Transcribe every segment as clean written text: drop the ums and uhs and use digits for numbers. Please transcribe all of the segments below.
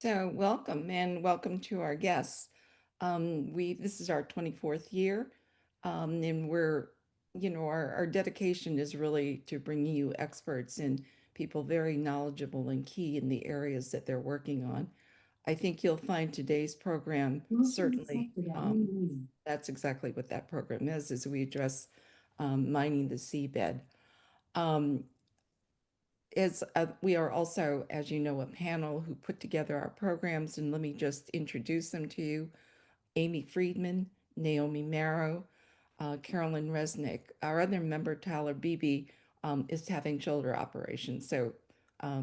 So welcome and welcome to our guests. This is our 24th year, and our dedication is really to bringing you experts and people very knowledgeable and key in the areas that they're working on. I think you'll find today's program certainly, that's exactly what that program is, as we address mining the seabed. Um, we are also, as you know, a panel who put together our programs, and let me just introduce them to you. Amy Friedman, Naomi Marrow, Carolyn Resnick. Our other member, Tyler Beebe, is having shoulder operations. So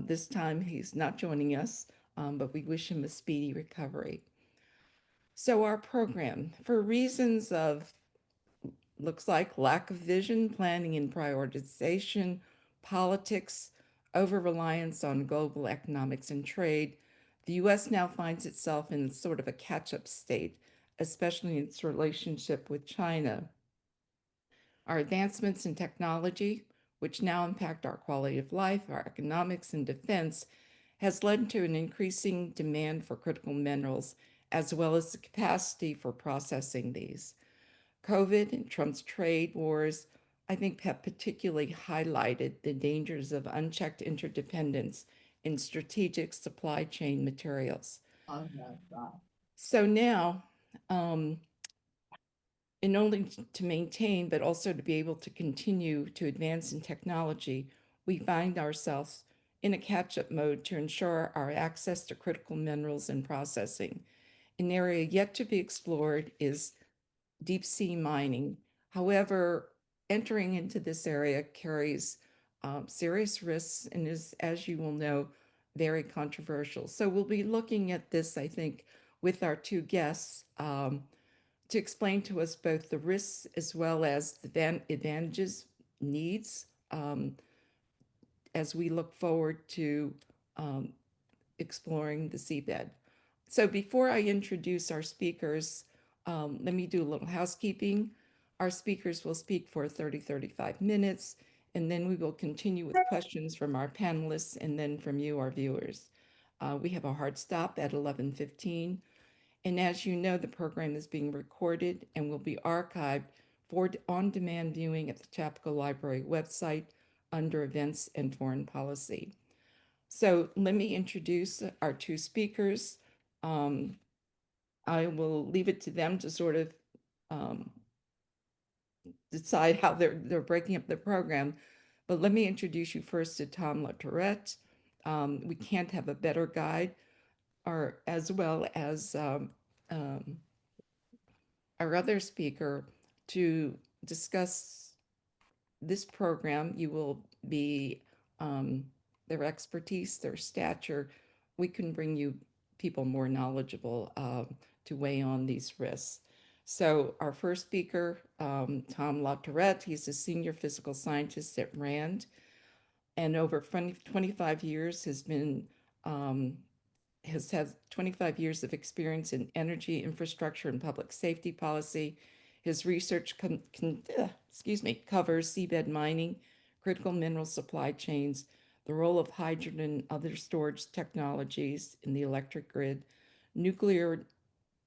this time he's not joining us, but we wish him a speedy recovery. So our program, for reasons of looks like lack of vision, planning and prioritization, politics, over-reliance on global economics and trade, the U.S. now finds itself in sort of a catch-up state, especially in its relationship with China. Our advancements in technology, which now impact our quality of life, our economics and defense, has led to an increasing demand for critical minerals, as well as the capacity for processing these. COVID and Trump's trade wars, I think, have particularly highlighted the dangers of unchecked interdependence in strategic supply chain materials. So now, um, in only to maintain, but also to be able to continue to advance in technology, we find ourselves in a catch-up mode to ensure our access to critical minerals and processing. An area yet to be explored is deep sea mining. However, entering into this area carries serious risks and is, as you will know, very controversial. So we'll be looking at this, I think, with our two guests to explain to us both the risks as well as the advantages, needs, as we look forward to um, exploring the seabed. So before I introduce our speakers, let me do a little housekeeping. Our speakers will speak for 35 minutes, and then we will continue with questions from our panelists and then from you, our viewers. We have a hard stop at 11:15. And as you know, the program is being recorded and will be archived for on-demand viewing at the Chappaqua Library website under Events and Foreign Policy. So let me introduce our two speakers. Um, I will leave it to them to sort of um, decide how they're breaking up the program. But let me introduce you first to Tom LaTourrette. We can't have a better guide, or as well as um, our other speaker to discuss this program. You will be their expertise, their stature. We can bring you people more knowledgeable to weigh on these risks. So our first speaker, Tom LaTourrette, he's a senior physical scientist at RAND, and over 25 years um, has had 25 years of experience in energy infrastructure and public safety policy. His research covers seabed mining, critical mineral supply chains, the role of hydrogen and other storage technologies in the electric grid, nuclear,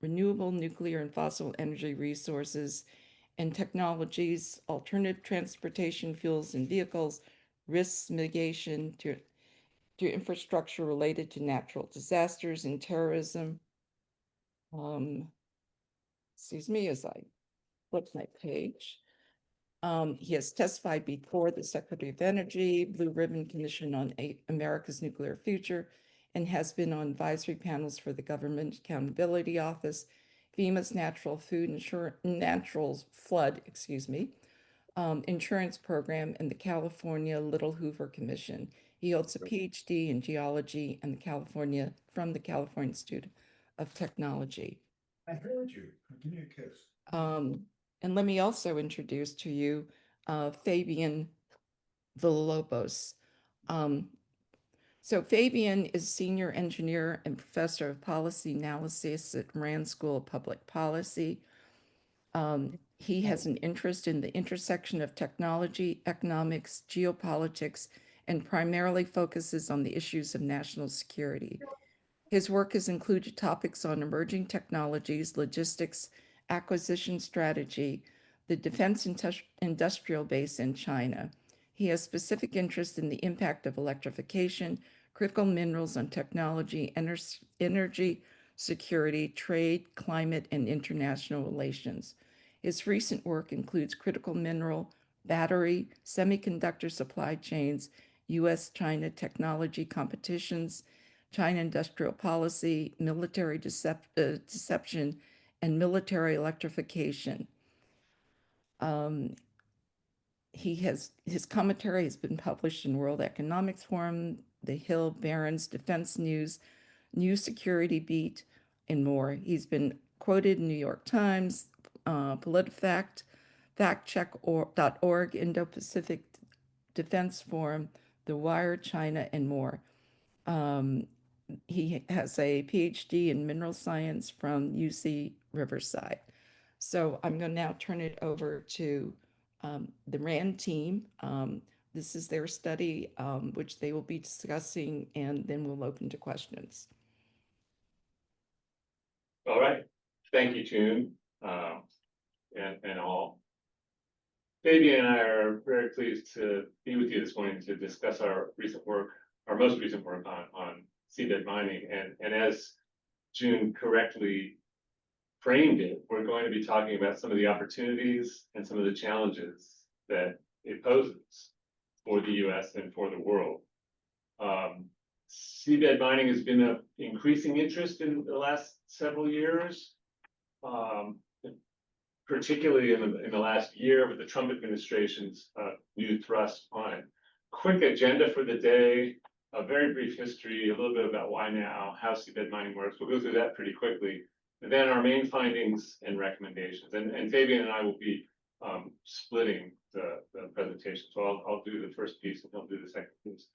renewable nuclear and fossil energy resources and technologies, alternative transportation fuels and vehicles, risks mitigation to infrastructure related to natural disasters and terrorism. Um, excuse me as I flip my page. He has testified before the Secretary of Energy, Blue Ribbon Commission on America's Nuclear Future, and has been on advisory panels for the Government Accountability Office, FEMA's Natural Flood, insurance program, and the California Little Hoover Commission. He holds a PhD in geology and from the California Institute of Technology. I heard you. Give me a kiss. And let me also introduce to you Fabian Villalobos. Um, so Fabian is senior engineer and professor of policy analysis at Rand School of Public Policy. He has an interest in the intersection of technology, economics, geopolitics, and primarily focuses on the issues of national security. His work has included topics on emerging technologies, logistics, acquisition strategy, the defense industrial base in China. He has specific interest in the impact of electrification, critical minerals on technology, energy security, trade, climate, and international relations. His recent work includes critical mineral, battery, semiconductor supply chains, U.S.-China technology competitions, China industrial policy, military deception, and military electrification. Um, his commentary has been published in World Economics Forum, The Hill, Barron's, Defense News, New Security Beat, and more. He's been quoted in New York Times, PolitiFact, FactCheck.org, Indo-Pacific Defense Forum, The Wire, China, and more. Um, he has a PhD in mineral science from UC Riverside. So I'm going to now turn it over to the RAND team. This is their study, which they will be discussing, and then we'll open to questions. All right, thank you, June, and all. Fabian and I are very pleased to be with you this morning to discuss our most recent work on seabed mining. And as June correctly framed it, we're going to be talking about some of the opportunities and some of the challenges that it poses for the U.S. and for the world. Seabed mining has been of increasing interest in the last several years, particularly in the last year with the Trump administration's new thrust on it. Quick agenda for the day, a very brief history, a little bit about why now, how seabed mining works. We'll go through that pretty quickly. And then our main findings and recommendations. And Fabian and I will be splitting the presentation. So I'll do the first piece and he'll do the second piece.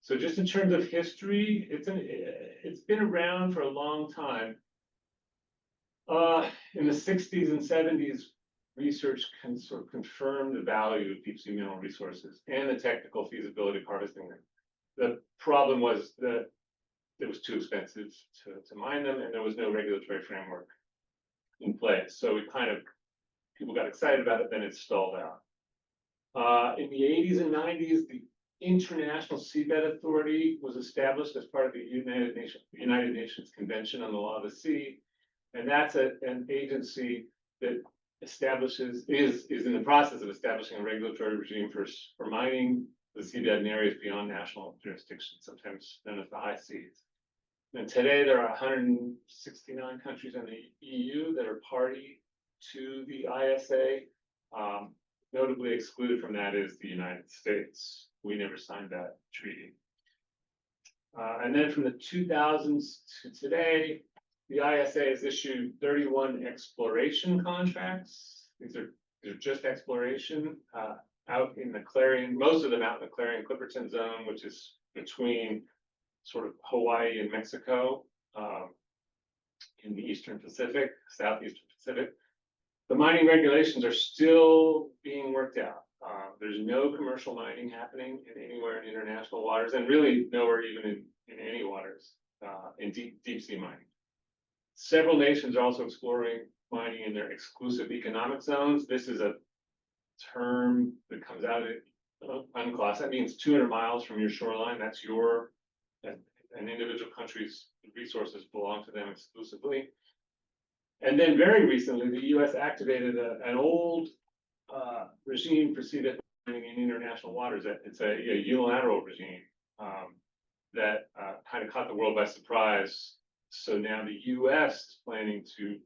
So just in terms of history, it's been around for a long time. In the 60s and 70s, research can sort of confirm the value of deep sea mineral resources and the technical feasibility of harvesting them. The problem was that it was too expensive to mine them, and there was no regulatory framework in place. So people got excited about it, then it stalled out. In the 80s and 90s, the International Seabed Authority was established as part of the United Nations Convention on the Law of the Sea. And that's an agency that is in the process of establishing a regulatory regime for mining the seabed in areas beyond national jurisdiction, sometimes known as the high seas. And today there are 169 countries in the EU that are party to the ISA. Notably excluded from that is the United States. We never signed that treaty. And then from the 2000s to today, the ISA has issued 31 exploration contracts. These are just exploration out in the Clarion, most of them out in the Clarion-Clipperton zone, which is between sort of Hawaii and Mexico in the Eastern Pacific, Southeastern Pacific. The mining regulations are still being worked out. There's no commercial mining happening anywhere in international waters, and really nowhere even in any waters in deep sea mining. Several nations are also exploring mining in their exclusive economic zones. This is a term that comes out of UNCLOS. That means 200 miles from your shoreline. That's an individual country's resources belong to them exclusively. And then very recently, the U.S. activated an old regime for seabed mining in international waters. It's a unilateral regime that kind of caught the world by surprise. So now the U.S. is planning to,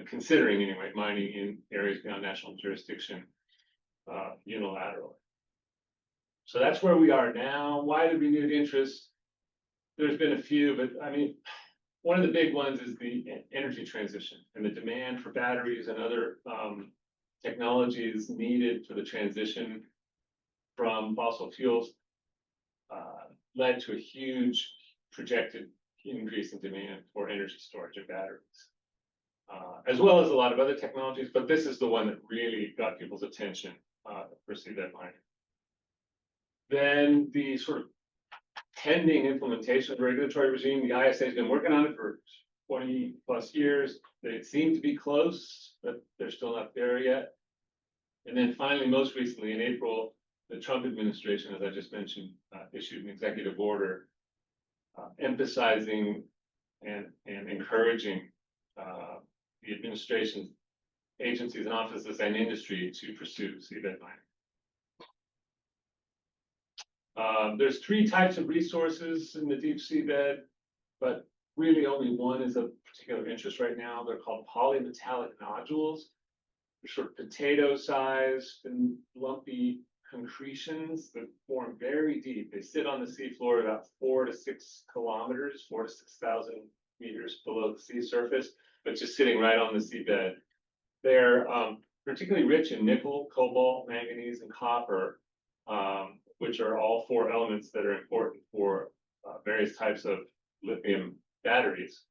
considering anyway, mining in areas beyond national jurisdiction unilaterally. So that's where we are now. Why the renewed interest? There's been a few, but I mean, one of the big ones is the energy transition and the demand for batteries and other technologies needed for the transition from fossil fuels led to a huge projected increase in demand for energy storage of batteries, as well as a lot of other technologies, but this is the one that really got people's attention for seabed mining. Then the sort of pending implementation of the regulatory regime. The ISA has been working on it for 20+ years. They seem to be close, but they're still not there yet. And then finally, most recently in April, the Trump administration, as I just mentioned, issued an executive order emphasizing and encouraging the administration's agencies and offices and industry to pursue seabed mining. There's 3 types of resources in the deep seabed, but really only one is of particular interest right now. They're called polymetallic nodules. They're sort of potato-sized and lumpy concretions that form very deep. They sit on the seafloor about 4 to 6 kilometers, 4 to 6,000 meters below the sea surface, but just sitting right on the seabed. They're particularly rich in nickel, cobalt, manganese, and copper, which are all 4 elements that are important for various types of lithium batteries,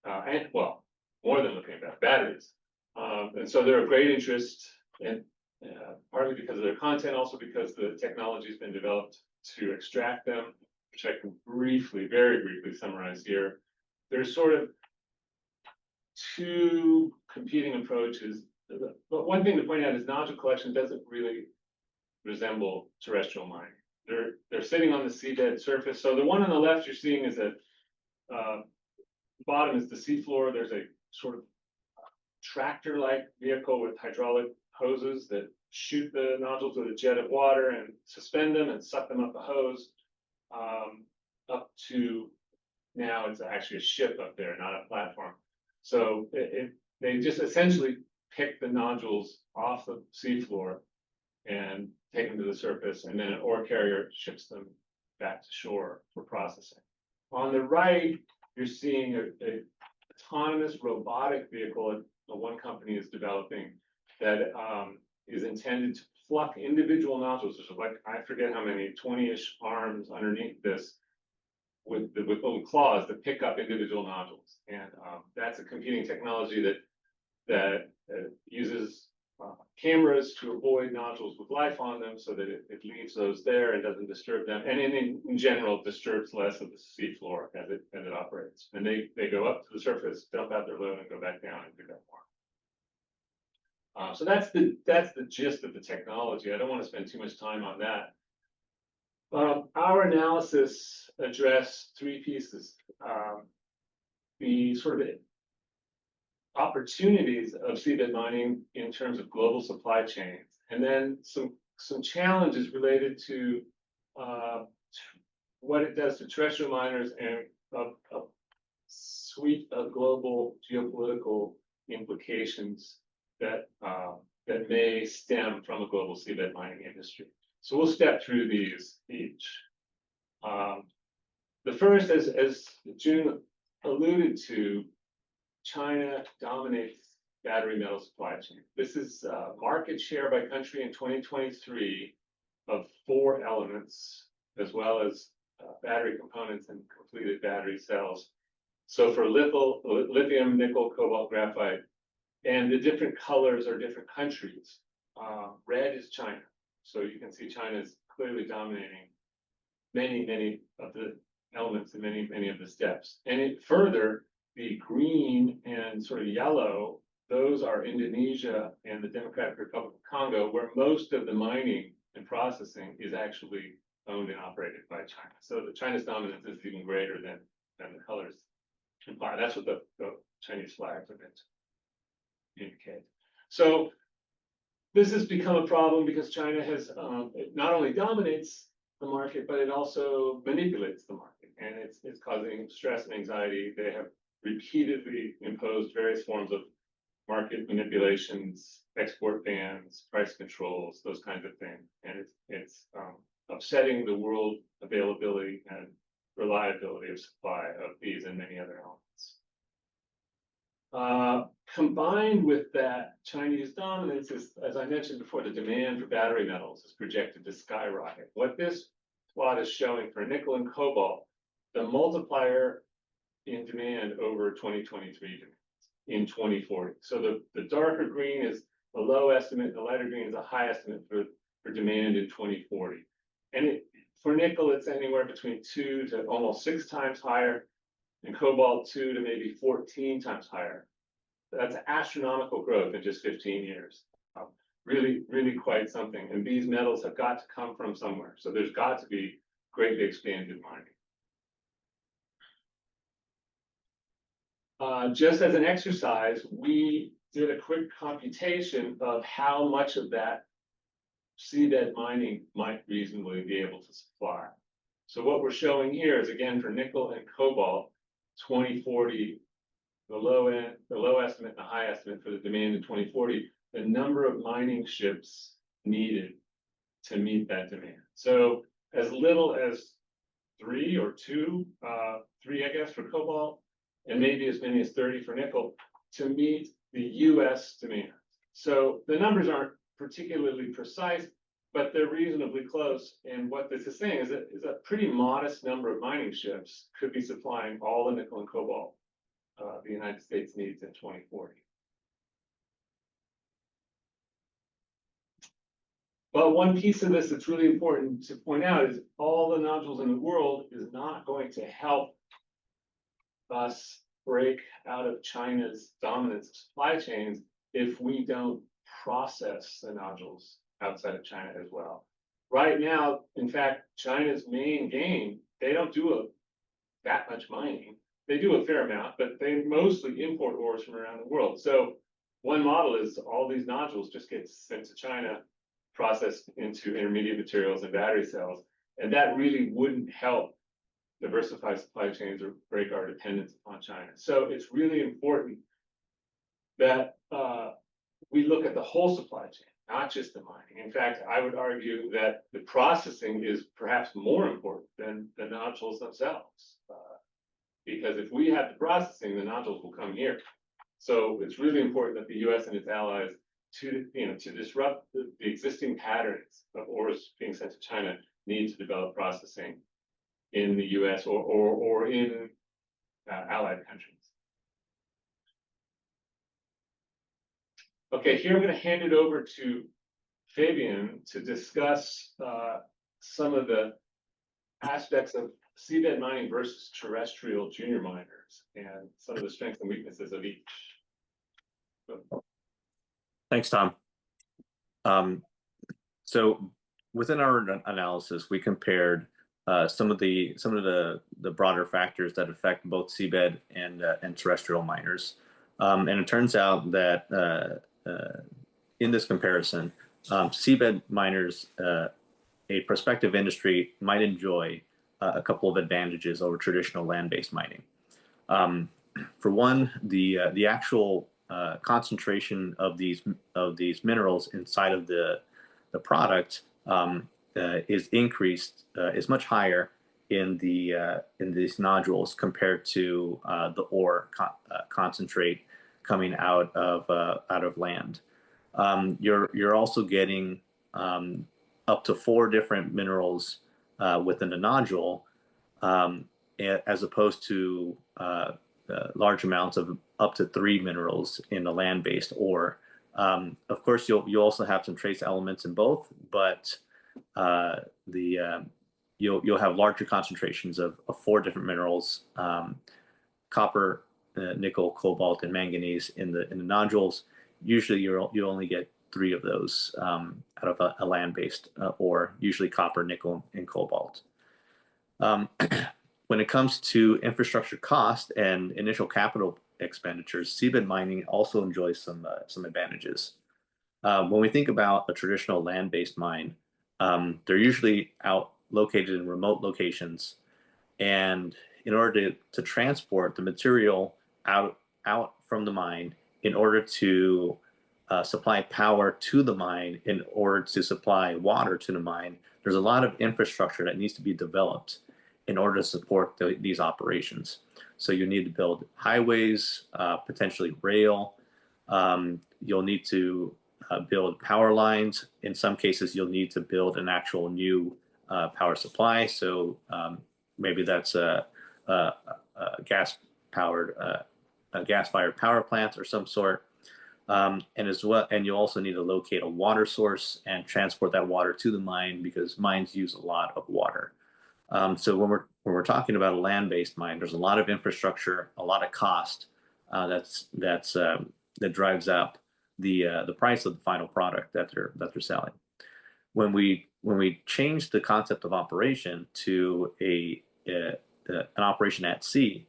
and well, more than lithium batteries. And so they're of great interest, and partly because of their content, also because the technology has been developed to extract them, which I can very briefly summarize here. There's sort of 2 competing approaches, but one thing to point out is nodule collection doesn't really resemble terrestrial mining. They're sitting on the seabed surface. So the one on the left you're seeing is bottom is the seafloor. There's a sort of tractor-like vehicle with hydraulic hoses that shoot the nodules with a jet of water and suspend them and suck them up the hose up to, now it's actually a ship up there, not a platform. So they just essentially pick the nodules off the seafloor and take them to the surface, and then an ore carrier ships them back to shore for processing. On the right, you're seeing a autonomous robotic vehicle that one company is developing that is intended to pluck individual nodules. There's like, I forget how many, 20-ish arms underneath this with little claws that pick up individual nodules. And that's a competing technology that uses cameras to avoid nodules with life on them, so that it leaves those there and doesn't disturb them, and in general disturbs less of the seafloor as it operates. And they go up to the surface, dump out their load, and go back down and do that more. So that's the gist of the technology. I don't want to spend too much time on that. Our analysis addressed 3 pieces: the sort of opportunities of seabed mining in terms of global supply chains, and then some challenges related to what it does to terrestrial miners and a suite of global geopolitical implications that may stem from a global seabed mining industry. So we'll step through these each. The first, as June alluded to, China dominates battery metal supply chain. This is market share by country in 2023 of 4 elements, as well as battery components and completed battery cells. So for lithium, nickel, cobalt, graphite, and the different colors are different countries. Red is China. So you can see China is clearly dominating many of the elements and many of the steps. And further, the green and sort of yellow, those are Indonesia and the Democratic Republic of Congo, where most of the mining and processing is actually owned and operated by China. So China's dominance is even greater than the colors imply. That's what the Chinese flags are meant to indicate. So this has become a problem because China has it not only dominates the market, but it also manipulates the market, and it's causing stress and anxiety. They have repeatedly imposed various forms of market manipulations, export bans, price controls, those kinds of things, and it's upsetting the world availability and reliability of supply of these and many other elements. Combined with that, Chinese dominance is, as I mentioned before, the demand for battery metals is projected to skyrocket. What this plot is showing for nickel and cobalt, the multiplier in demand over 2023 demand in 2040. So the darker green is the low estimate, the lighter green is a high estimate for demand in 2040. And For nickel, it's anywhere between 2 to almost 6 times higher, and cobalt 2 to maybe 14 times higher. That's astronomical growth in just 15 years. Really, really quite something. And these metals have got to come from somewhere. So there's got to be greatly expanded mining. Just as an exercise, we did a quick computation of how much of that seabed mining might reasonably be able to supply. So what we're showing here is, again, for nickel and cobalt, 2040, the low estimate and the high estimate for the demand in 2040, the number of mining ships needed to meet that demand. So as little as 3 or 2, 3, I guess, for cobalt, and maybe as many as 30 for nickel to meet the US demand. So the numbers aren't particularly precise, but they're reasonably close. And what this is saying is that a pretty modest number of mining ships could be supplying all the nickel and cobalt the United States needs in 2040. But one piece of this that's really important to point out is all the nodules in the world is not going to help us break out of China's dominance of supply chains if we don't process the nodules outside of China as well. Right now, in fact, China's main game, they don't do that much mining. They do a fair amount, but they mostly import ores from around the world. So one model is all these nodules just get sent to China, processed into intermediate materials and battery cells. And that really wouldn't help diversify supply chains or break our dependence upon China. So it's really important that we look at the whole supply chain, not just the mining. In fact, I would argue that the processing is perhaps more important than the nodules themselves. Because if we have the processing, the nodules will come here. So it's really important that the U.S. and its allies to disrupt the existing patterns of ores being sent to China need to develop processing in the U.S. or in allied countries. Okay, here I'm going to hand it over to Fabian to discuss some of the aspects of seabed mining versus terrestrial junior miners and some of the strengths and weaknesses of each. Thanks, Tom. So within our analysis, we compared some of the broader factors that affect both seabed and terrestrial miners, and it turns out that in this comparison, seabed miners, a prospective industry, might enjoy a couple of advantages over traditional land-based mining. For one, the actual concentration of these minerals inside of the product is increased, is much higher in these nodules compared to the ore concentrate coming out of land. You're also getting up to 4 different minerals within a nodule, as opposed to large amounts of up to 3 minerals in a land-based ore. Of course, you'll also have some trace elements in both, but you'll have larger concentrations of 4 different minerals: copper, nickel, cobalt, and manganese in the nodules. Usually, you only get 3 of those out of a land-based ore, usually copper, nickel, and cobalt. When it comes to infrastructure cost and initial capital expenditures, seabed mining also enjoys some advantages. When we think about a traditional land-based mine, they're usually located in remote locations, and in order to transport the material out from the mine, in order to supply power to the mine, in order to supply water to the mine, there's a lot of infrastructure that needs to be developed in order to support these operations. So you need to build highways, potentially rail. You'll need to build power lines. In some cases, you'll need to build an actual new power supply. So maybe that's a gas-fired power plant or some sort. And as well, and you also need to locate a water source and transport that water to the mine because mines use a lot of water. So when we're talking about a land-based mine, there's a lot of infrastructure, a lot of cost that drives up the price of the final product that they're selling. When we change the concept of operation to an operation at sea,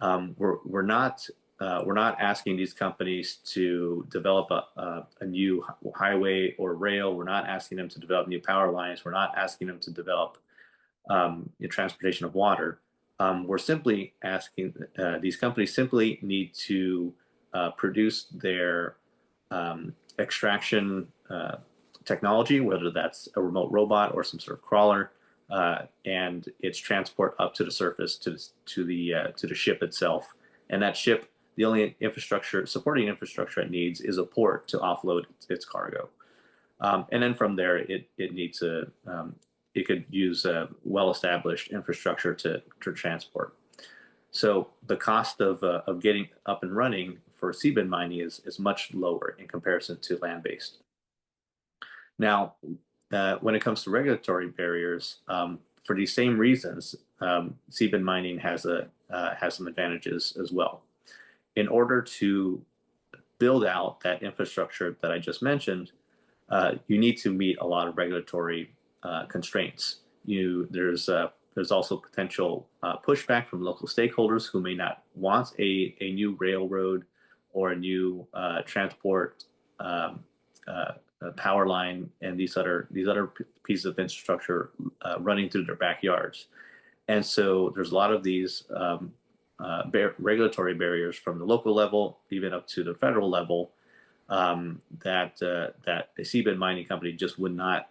we're not asking these companies to develop a new highway or rail. We're not asking them to develop new power lines. We're not asking them to develop the transportation of water. We're simply asking these companies simply need to produce their extraction technology, whether that's a remote robot or some sort of crawler, and its transport up to the surface to the ship itself. And that ship, the only supporting infrastructure it needs is a port to offload its cargo. And then from there, it needs it could use a well-established infrastructure to transport. So the cost of getting up and running for seabed mining is much lower in comparison to land-based. Now, when it comes to regulatory barriers, for these same reasons, seabed mining has some advantages as well. In order to build out that infrastructure that I just mentioned, you need to meet a lot of regulatory constraints. There's also potential pushback from local stakeholders who may not want a new railroad or a new transport power line and these other pieces of infrastructure running through their backyards. And so there's a lot of these regulatory barriers from the local level, even up to the federal level, that a seabed mining company just would not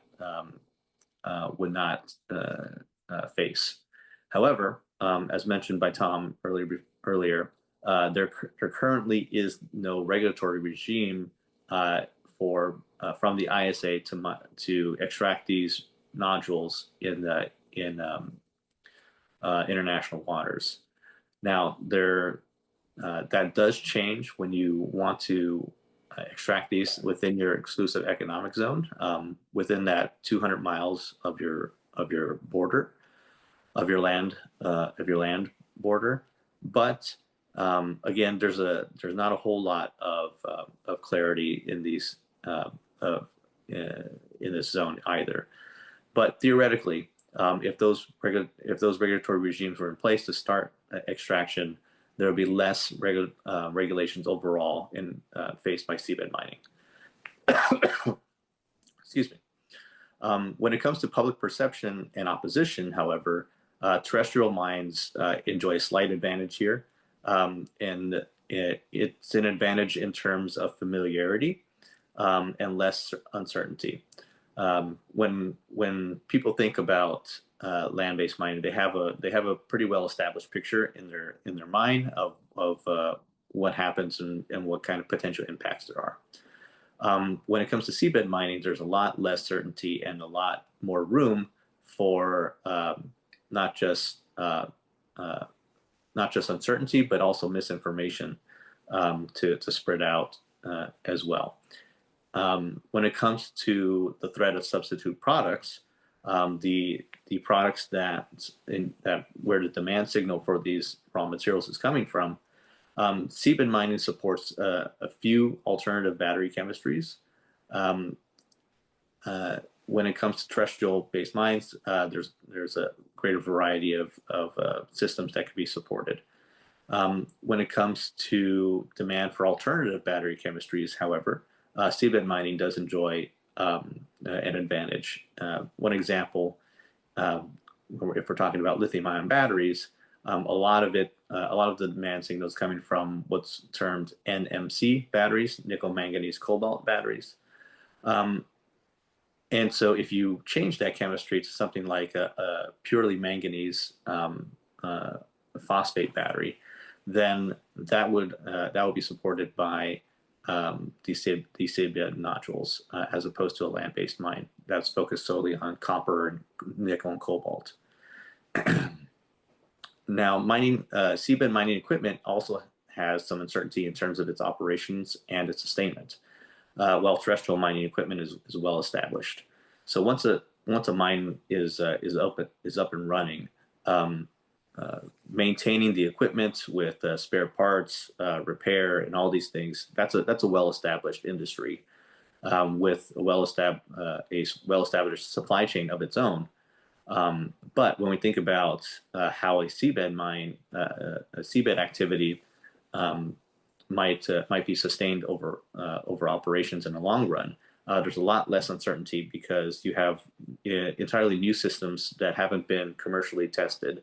face. However, as mentioned by Tom earlier, there currently is no regulatory regime from the ISA to extract these nodules in international waters. Now, that does change when you want to extract these within your exclusive economic zone, within that 200 miles of your border, of your land border. But again, there's not a whole lot of clarity in these in this zone either. But theoretically, if those regulatory regimes were in place to start extraction, there would be less regulations overall faced by seabed mining. Excuse me. When it comes to public perception and opposition, however, terrestrial mines enjoy a slight advantage here, and it's an advantage in terms of familiarity and less uncertainty. When people think about land-based mining, they have a pretty well-established picture in their mind of what happens and what kind of potential impacts there are. When it comes to seabed mining, there's a lot less certainty and a lot more room for not just uncertainty, but also misinformation to spread out as well. When it comes to the threat of substitute products, the products that where the demand signal for these raw materials is coming from, seabed mining supports a few alternative battery chemistries. When it comes to terrestrial-based mines, there's a greater variety of systems that can be supported. When it comes to demand for alternative battery chemistries, however, seabed mining does enjoy an advantage. One example, if we're talking about lithium-ion batteries, a lot of the demand signal is coming from what's termed NMC batteries, nickel, manganese, cobalt batteries. And so if you change that chemistry to something like a purely manganese phosphate battery, then that would be supported by these seabed nodules, as opposed to a land-based mine that's focused solely on copper and nickel and cobalt. Now, seabed mining equipment also has some uncertainty in terms of its operations and its sustainment, while terrestrial mining equipment is well established. So once a mine is up and running, maintaining the equipment with spare parts, repair, and all these things, that's a well-established industry, with a well-established supply chain of its own. But when we think about how a seabed activity might be sustained over operations in the long run, there's a lot less uncertainty because you have entirely new systems that haven't been commercially tested,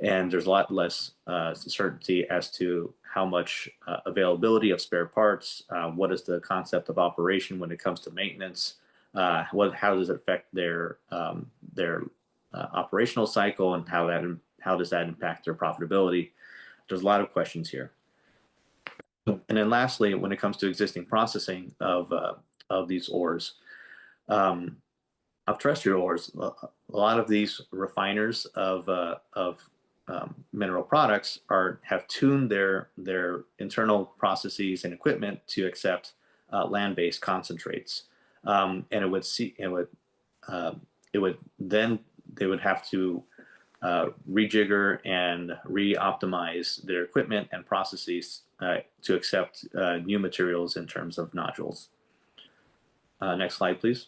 and there's a lot less certainty as to how much availability of spare parts, what is the concept of operation when it comes to maintenance, how does it affect their operational cycle, and how does that impact their profitability. There's a lot of questions here. And then lastly, when it comes to existing processing of these ores, of terrestrial ores, a lot of these refiners of mineral products have tuned their internal processes and equipment to accept land-based concentrates, and they would have to rejigger and re-optimize their equipment and processes to accept new materials in terms of nodules. Next slide, please.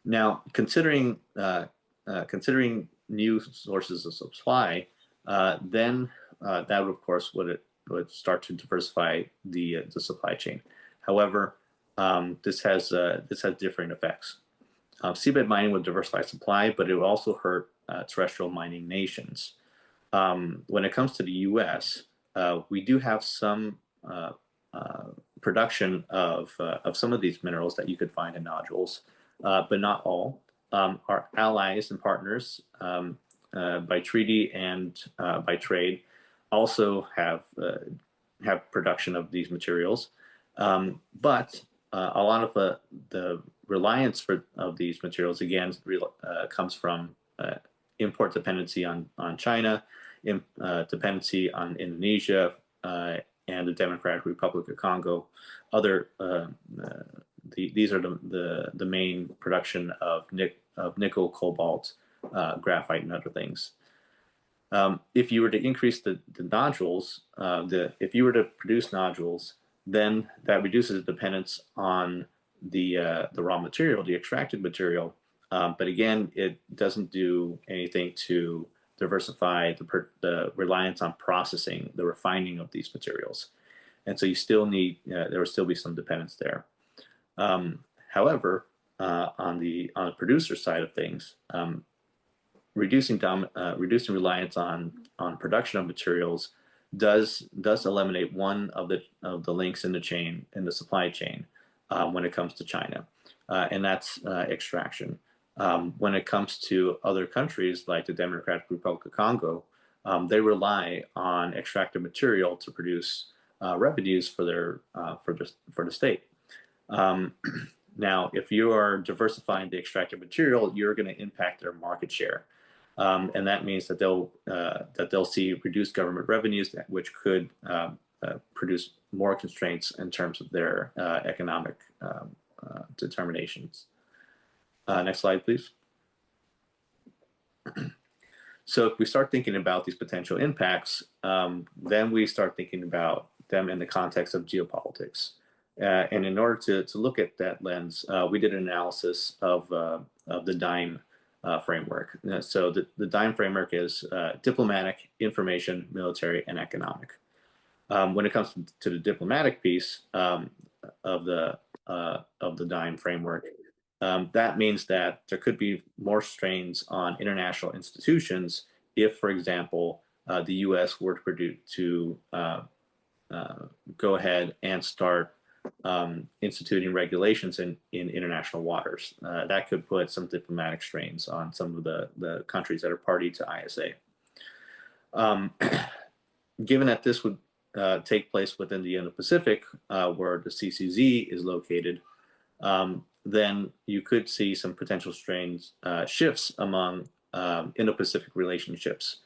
Now, considering new sources of supply, then that would, of course, would start to diversify the supply chain. However, this has different effects. Seabed mining would diversify supply, but it would also hurt terrestrial mining nations. When it comes to the U.S., we do have some production of some of these minerals that you could find in nodules, but not all. Our allies and partners, by treaty and by trade, also have production of these materials, but a lot of the reliance of these materials again comes from import dependency on China, dependency on Indonesia, and the Democratic Republic of Congo. These are the main production of nickel, cobalt, graphite, and other things. If you were to increase the nodules, if you were to produce nodules, then that reduces the dependence on the raw material, the extracted material. But again, it doesn't do anything to diversify the reliance on processing, the refining of these materials. And so you still need, there will still be some dependence there. However, on the producer side of things, reducing reliance on production of materials does eliminate one of the links in the supply chain when it comes to China, and that's extraction. When it comes to other countries like the Democratic Republic of Congo, they rely on extracted material to produce revenues for the state. Now, if you are diversifying the extracted material, you're going to impact their market share, and that means that they'll see reduced government revenues, which could produce more constraints in terms of their economic determinations. Next slide, please. So if we start thinking about these potential impacts, then we start thinking about them in the context of geopolitics. And in order to look at that lens, we did an analysis of the DIME framework. So the DIME framework is diplomatic, information, military, and economic. When it comes to the diplomatic piece of the DIME framework, that means that there could be more strains on international institutions if, for example, the U.S. were to go ahead and start instituting regulations in international waters. That could put some diplomatic strains on some of the countries that are party to ISA. Given that this would take place within the Indo-Pacific, where the CCZ is located, then you could see some potential shifts among Indo-Pacific relationships.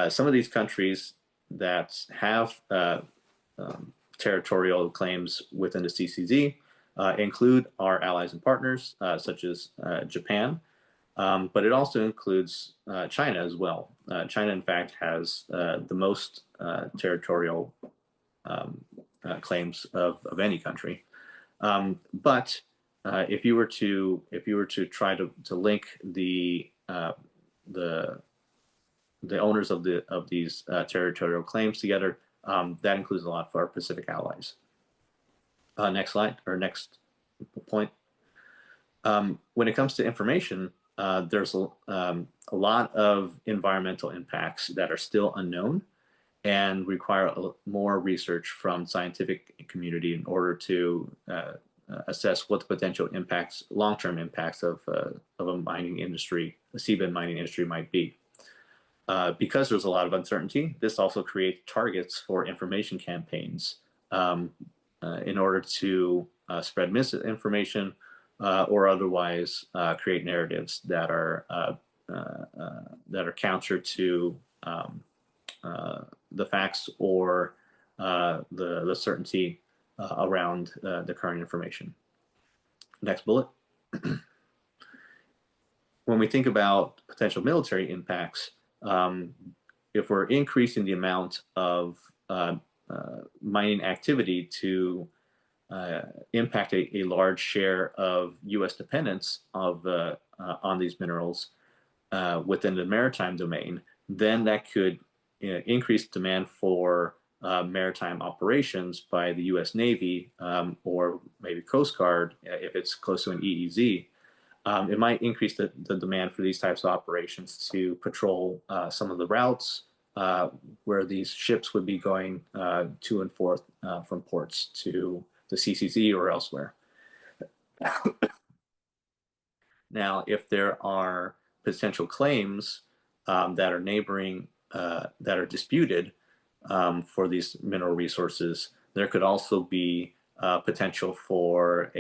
Some of these countries that have territorial claims within the CCZ include our allies and partners, such as Japan, but it also includes China as well. China, in fact, has the most territorial claims of any country. But if you were to try to link the owners of these territorial claims together, that includes a lot for our Pacific allies. Next slide, or next point. When it comes to information, there's a lot of environmental impacts that are still unknown and require more research from scientific community in order to assess what the potential impacts, long-term impacts of a mining industry, a seabed mining industry might be. Because there's a lot of uncertainty, this also creates targets for information campaigns in order to spread misinformation or otherwise create narratives that are counter to the facts or the certainty around the current information. Next bullet. When we think about potential military impacts, if we're increasing the amount of mining activity to impact a large share of U.S. dependence on these minerals within the maritime domain, then that could increase demand for maritime operations by the U.S. Navy or maybe Coast Guard if it's close to an EEZ. It might increase the demand for these types of operations to patrol some of the routes where these ships would be going to and forth from ports to the CCZ or elsewhere. Now, if there are potential claims that are neighboring, that are disputed for these mineral resources, there could also be potential for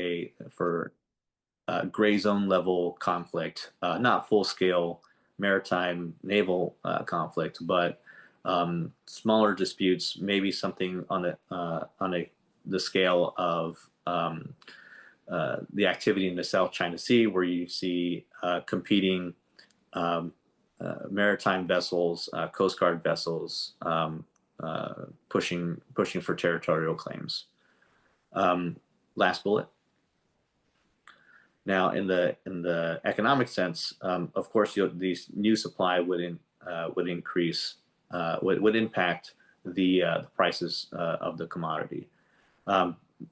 gray zone level conflict, not full scale maritime naval conflict, but smaller disputes, maybe something on the scale of the activity in the South China Sea, where you see competing maritime vessels, Coast Guard vessels, pushing for territorial claims. Last bullet. Now, in the economic sense, of course, these new supply would increase, would impact the prices of the commodity.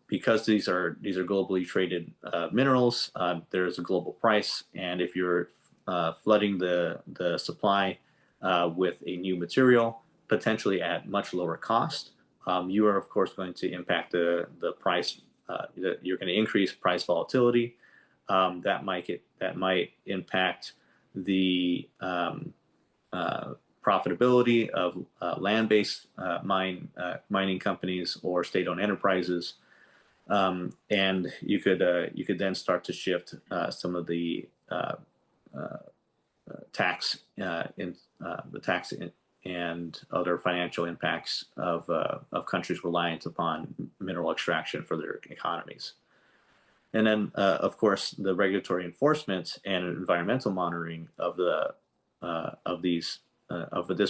Because these are globally traded minerals, there's a global price, and if you're flooding the supply with a new material, potentially at much lower cost, you are of course going to impact the price. You're going to increase price volatility. That might impact the profitability of land-based mining companies or state-owned enterprises, and you could then start to shift some of the tax and other financial impacts of countries reliant upon mineral extraction for their economies. And then, of course, the regulatory enforcement and environmental monitoring of this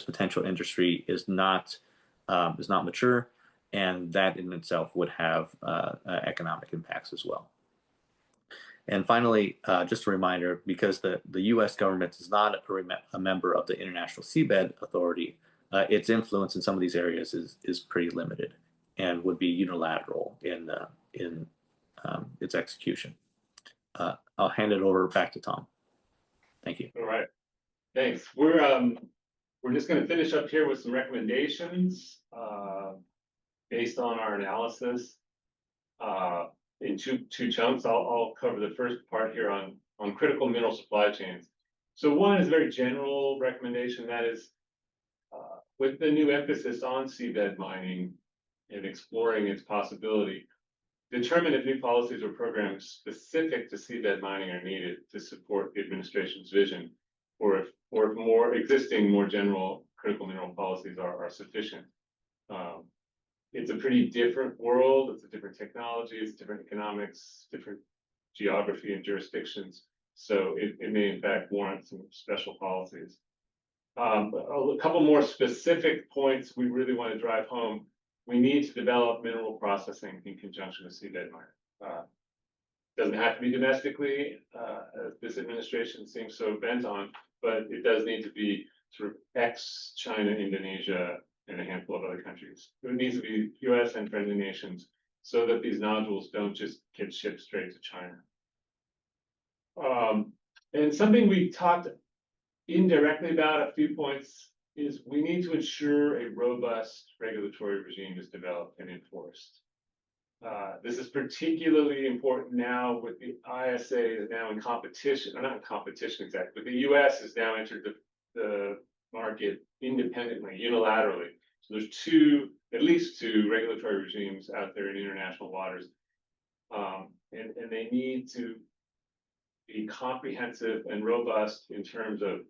potential industry is not mature, and that in itself would have economic impacts as well. And finally, just a reminder, because the U.S. government is not a member of the International Seabed Authority, its influence in some of these areas is pretty limited and would be unilateral in its execution. I'll hand it over back to Tom. Thank you. All right, thanks. We're just going to finish up here with some recommendations based on our analysis in two chunks. I'll cover the first part here on critical mineral supply chains. So one is a very general recommendation, that is with the new emphasis on seabed mining and exploring its possibility, determine if new policies or programs specific to seabed mining are needed to support the administration's vision, or if more existing, more general critical mineral policies are sufficient. It's a pretty different world. It's a different technology. It's different economics, different geography and jurisdictions. So it may in fact warrant some special policies. A couple more specific points we really want to drive home. We need to develop mineral processing in conjunction with seabed mining. Doesn't have to be domestically, as this administration seems so bent on, but it does need to be sort of ex-China, Indonesia, and a handful of other countries. It needs to be US and friendly nations so that these nodules don't just get shipped straight to China. And something we talked indirectly about, a few points, is we need to ensure a robust regulatory regime is developed and enforced. This is particularly important now with the ISA is now in competition, or not in competition exactly, but the US has now entered the market independently, unilaterally. So there's at least two regulatory regimes out there in international waters. And they need to be comprehensive and robust in terms of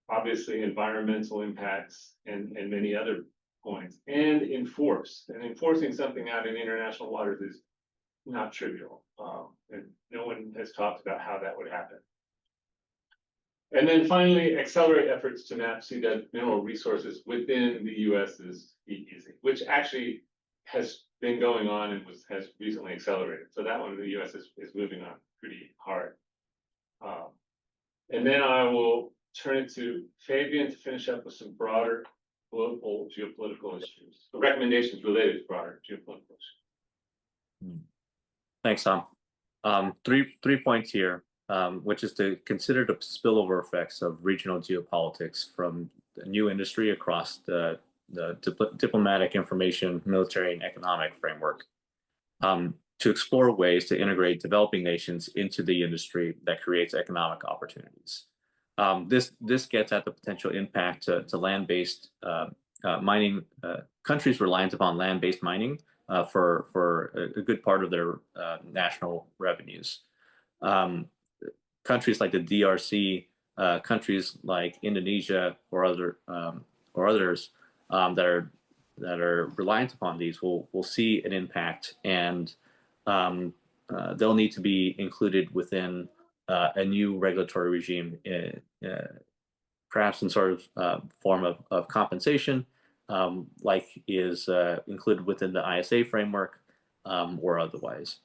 obviously environmental impacts and many other points, and enforced. And enforcing something out in international waters is not trivial. And no one has talked about how that would happen. And then finally, accelerate efforts to map seabed mineral resources within the US's EEZ, which actually has been going on and has recently accelerated. So that one, the US is moving on pretty hard. And then I will turn it to Fabian to finish up with some broader global geopolitical issues, the recommendations related to broader geopolitical issues. Thanks, Tom. Three points here, which is to consider the spillover effects of regional geopolitics from the new industry across the diplomatic, information, military, and economic framework. To explore ways to integrate developing nations into the industry that creates economic opportunities. This gets at the potential impact to land-based mining, countries reliant upon land-based mining for a good part of their national revenues. Countries like the DRC, countries like Indonesia or others that are reliant upon these will see an impact, and they'll need to be included within a new regulatory regime, perhaps in sort of form of compensation, like is included within the ISA framework, or otherwise.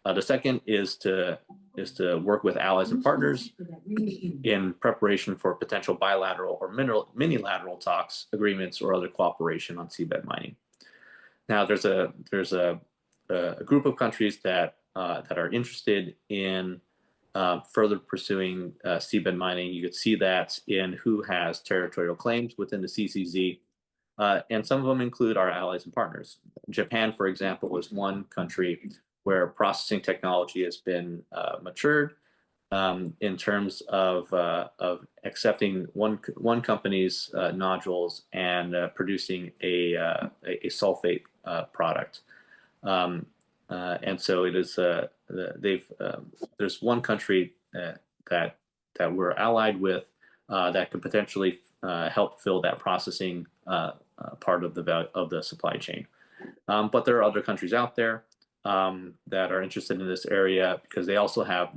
The second is to work with allies and partners in preparation for potential bilateral or minilateral talks, agreements, or other cooperation on seabed mining. Now, there's a group of countries that are interested in further pursuing seabed mining. You could see that in who has territorial claims within the CCZ, and some of them include our allies and partners. Japan, for example, is one country where processing technology has been matured in terms of accepting one company's nodules and producing a sulfate product. And so it is there's one country that we're allied with that could potentially help fill that processing part of the supply chain. But there are other countries out there that are interested in this area because they also have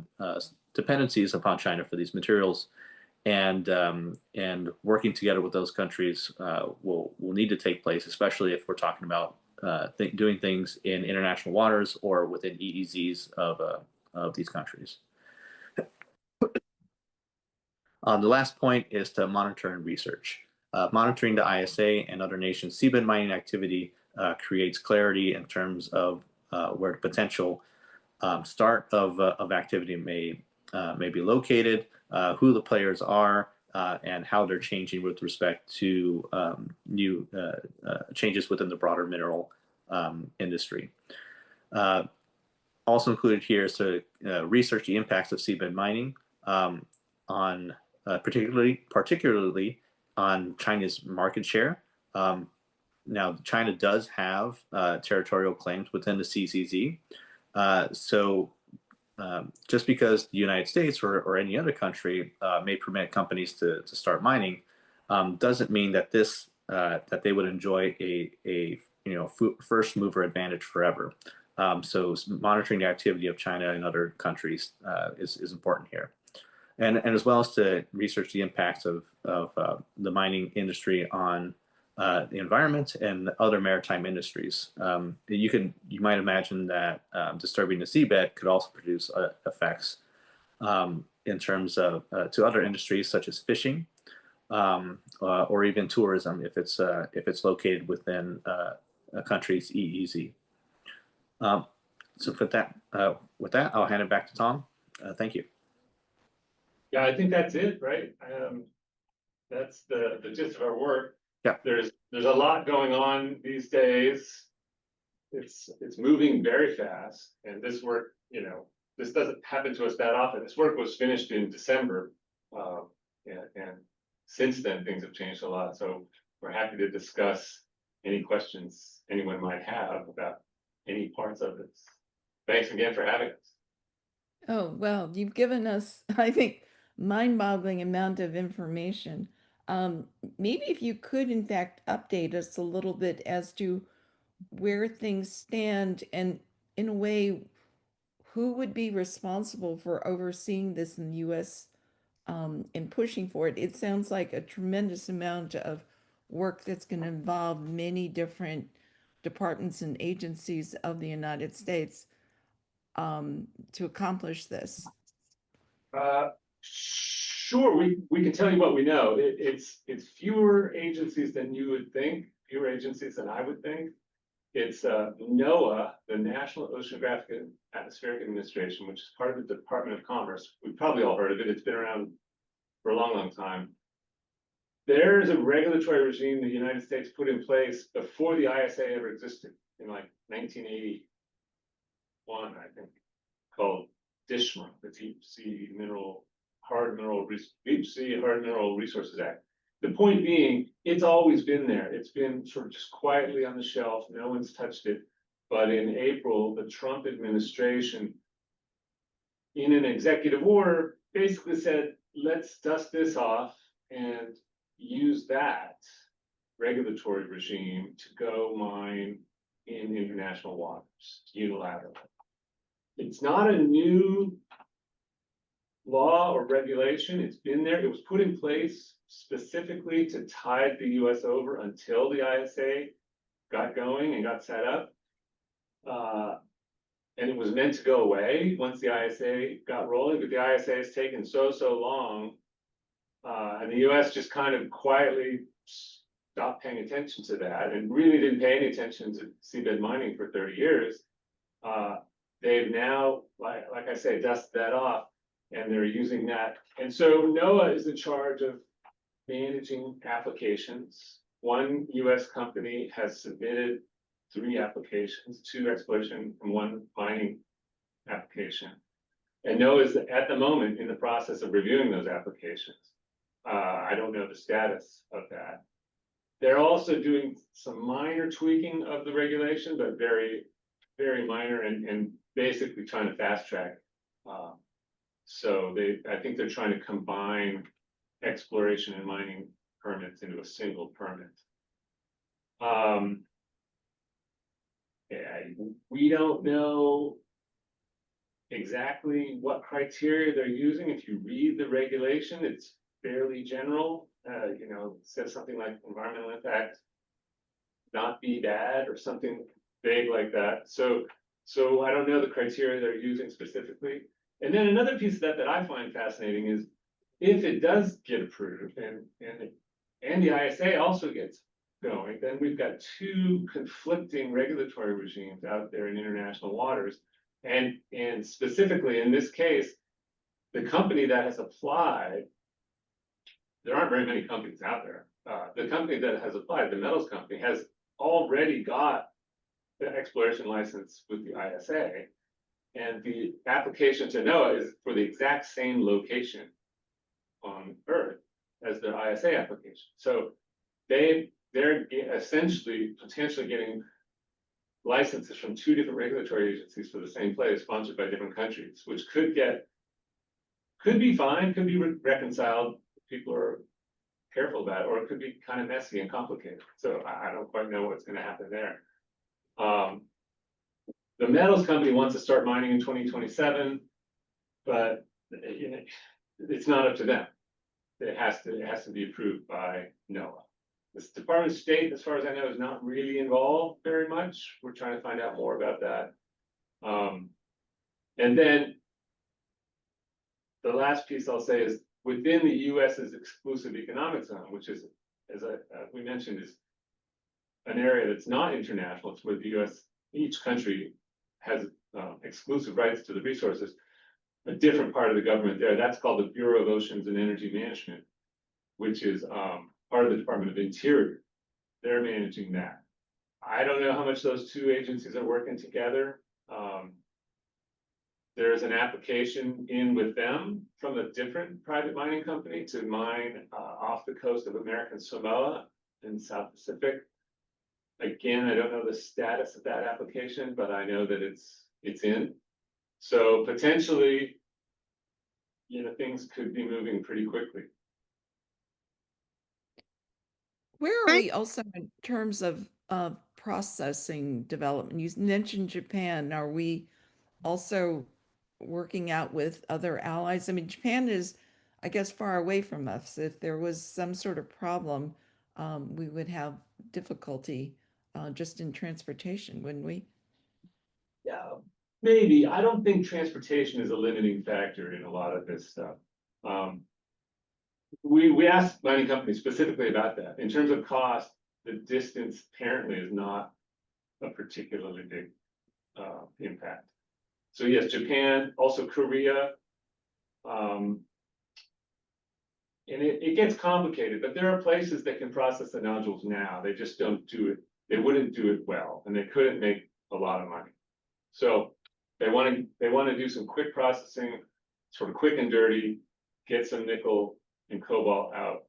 dependencies upon China for these materials, and working together with those countries will need to take place, especially if we're talking about doing things in international waters or within EEZs of these countries. The last point is to monitor and research. Monitoring the ISA and other nations' seabed mining activity creates clarity in terms of where the potential start of activity may be located, who the players are, and how they're changing with respect to new changes within the broader mineral industry. Also included here is to research the impacts of seabed mining on particularly on China's market share. Now, China does have territorial claims within the CCZ. So just because the United States or any other country may permit companies to start mining, doesn't mean that that they would enjoy a first mover advantage forever. So monitoring the activity of China and other countries is important here, and as well as to research the impacts of the mining industry on the environment and other maritime industries. You might imagine that disturbing the seabed could also produce effects in terms of to other industries such as fishing or even tourism if it's located within a country's EEZ. So with that, I'll hand it back to Tom. Thank you. Yeah, I think that's it, right? That's the gist of our work. Yeah. There's a lot going on these days. It's moving very fast, and this work, this doesn't happen to us that often. This work was finished in December, and since then things have changed a lot. So we're happy to discuss any questions anyone might have about any parts of it. Thanks again for having us. Oh, well, you've given us, I think, mind-boggling amount of information. Maybe if you could, in fact, update us a little bit as to where things stand and, in a way, who would be responsible for overseeing this in the U.S. And pushing for it. It sounds like a tremendous amount of work that's going to involve many different departments and agencies of the United States to accomplish this. Sure, we can tell you what we know. It's fewer agencies than you would think, fewer agencies than I would think. It's NOAA, the National Oceanographic and Atmospheric Administration, which is part of the Department of Commerce. We've probably all heard of it. It's been around for a long, long time. There's a regulatory regime the United States put in place before the ISA ever existed in like 1981, I think, called DSHMRA, the Deep Sea Hard Mineral Resources Act. The point being, it's always been there. It's been sort of just quietly on the shelf. No one's touched it. But in April, the Trump administration, in an executive order, basically said, let's dust this off and use that regulatory regime to go mine in international waters unilaterally. It's not a new law or regulation. It's been there. It was put in place specifically to tide the US over until the ISA got going and got set up. And it was meant to go away once the ISA got rolling, but the ISA has taken so long. And the US just kind of quietly stopped paying attention to that and really didn't pay any attention to seabed mining for 30 years. They've now, like I say, dusted that off, and they're using that. And so NOAA is in charge of managing applications. One US company has submitted 3 applications, 2 exploration and 1 mining application. And NOAA is at the moment in the process of reviewing those applications. I don't know the status of that. They're also doing some minor tweaking of the regulation, but very, very minor, and basically trying to fast track. So I think they're trying to combine exploration and mining permits into a single permit. We don't know exactly what criteria they're using. If you read the regulation, it's fairly general. It says something like environmental impact not be bad or something vague like that. So I don't know the criteria they're using specifically. And then another piece of that I find fascinating is if it does get approved and the ISA also gets going, then we've got 2 conflicting regulatory regimes out there in international waters. And specifically in this case, the company that has applied, there aren't very many companies out there. The company that has applied, the metals company, has already got the exploration license with the ISA. And the application to NOAA is for the exact same location on Earth as the ISA application. So they're essentially potentially getting licenses from 2 different regulatory agencies for the same place, sponsored by different countries, which could be fine, could be reconciled. People are careful about it, or it could be kind of messy and complicated. So I don't quite know what's going to happen there. The metals company wants to start mining in 2027, but you know, it's not up to them. It has to be approved by NOAA. This Department of State, as far as I know, is not really involved very much. We're trying to find out more about that. And then the last piece I'll say is within the US's exclusive economic zone, which is, as we mentioned, is an area that's not international. It's where the US, each country has exclusive rights to the resources. A different part of the government there, that's called the Bureau of Oceans and Energy Management, which is part of the Department of Interior. They're managing that. I don't know how much those two agencies are working together. There's an application in with them from a different private mining company to mine off the coast of American Samoa in South Pacific. Again, I don't know the status of that application, but I know that it's in. So potentially, you know, things could be moving pretty quickly. Where are we also in terms of processing development? You mentioned Japan. Are we also working out with other allies? I mean, Japan is, I guess, far away from us. If there was some sort of problem, we would have difficulty just in transportation, wouldn't we? Yeah, maybe. I don't think transportation is a limiting factor in a lot of this stuff. We asked mining companies specifically about that. In terms of cost, the distance apparently is not a particularly big impact. So yes, Japan, also Korea. And it gets complicated, but there are places that can process the nodules now. They just don't do it. They wouldn't do it well, and they couldn't make a lot of money. So they want to do some quick processing, sort of quick and dirty, get some nickel and cobalt out,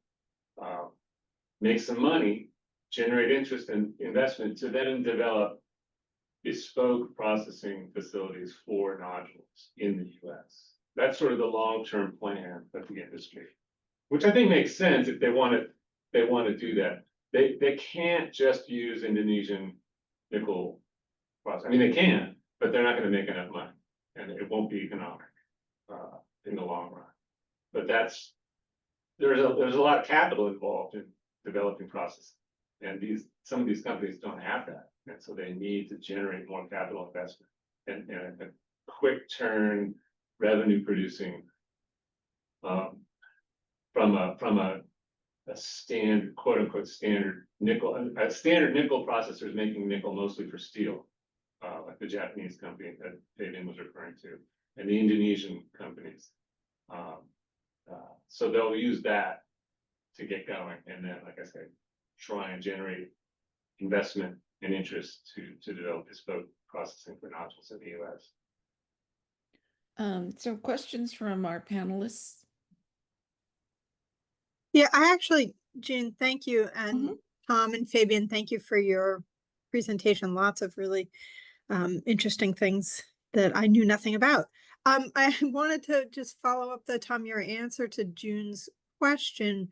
make some money, generate interest and investment to then develop bespoke processing facilities for nodules in the US. That's sort of the long-term plan of the industry, which I think makes sense if they want to do that. They can't just use Indonesian nickel process. I mean, they can, but they're not going to make enough money, and it won't be economic in the long run. But there's a lot of capital involved in developing processes, and some of these companies don't have that, and so they need to generate more capital investment and a quick turn revenue producing from a standard, quote unquote, standard nickel. A standard nickel processor is making nickel mostly for steel, like the Japanese company that Fabian was referring to, and the Indonesian companies. So they'll use that to get going, and then, like I said, try and generate investment and interest to develop bespoke processing for nodules in the US. So questions from our panelists? Yeah, June, thank you. And Tom and Fabian, thank you for your presentation. Lots of really interesting things that I knew nothing about. I wanted to just follow up though, Tom, your answer to June's question.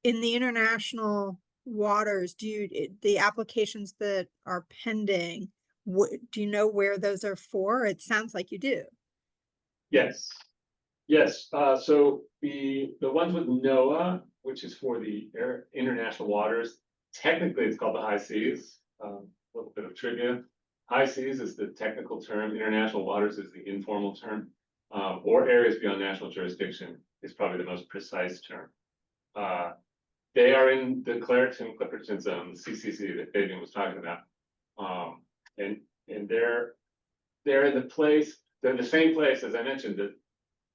In the international waters, the applications that are pending, do you know where those are for? It sounds like you do. Yes. So the ones with NOAA, which is for the international waters, technically it's called the high seas. A little bit of trivia. High seas is the technical term. International waters is the informal term. Or areas beyond national jurisdiction is probably the most precise term. They are in the Clarion-Clipperton zone, the CCZ that Fabian was talking about. And they're in they're the same place, as I mentioned, that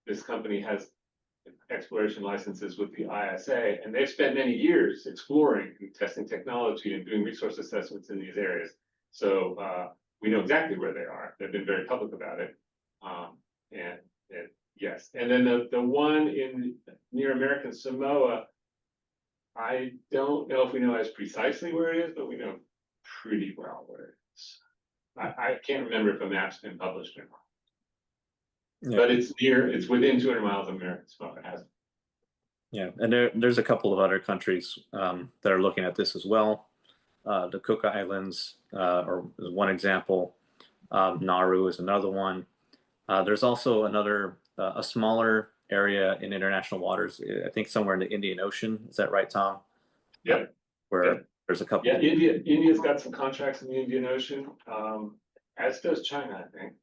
this company has exploration licenses with the ISA, and they've spent many years exploring and testing technology and doing resource assessments in these areas. So we know exactly where they are. They've been very public about it. And yes, and then the one near American Samoa, I don't know if we know as precisely where it is, but we know pretty well where it is. I can't remember if a map's been published or not. Yeah. But it's within 200 miles of American Samoa. It has. Yeah, and there's a couple of other countries that are looking at this as well. The Cook Islands is one example. Nauru is another one. There's also a smaller area in international waters, I think somewhere in the Indian Ocean. Is that right, Tom? Yeah. Where Yeah. there's a couple. Yeah, India's got some contracts in the Indian Ocean, as does China, I think.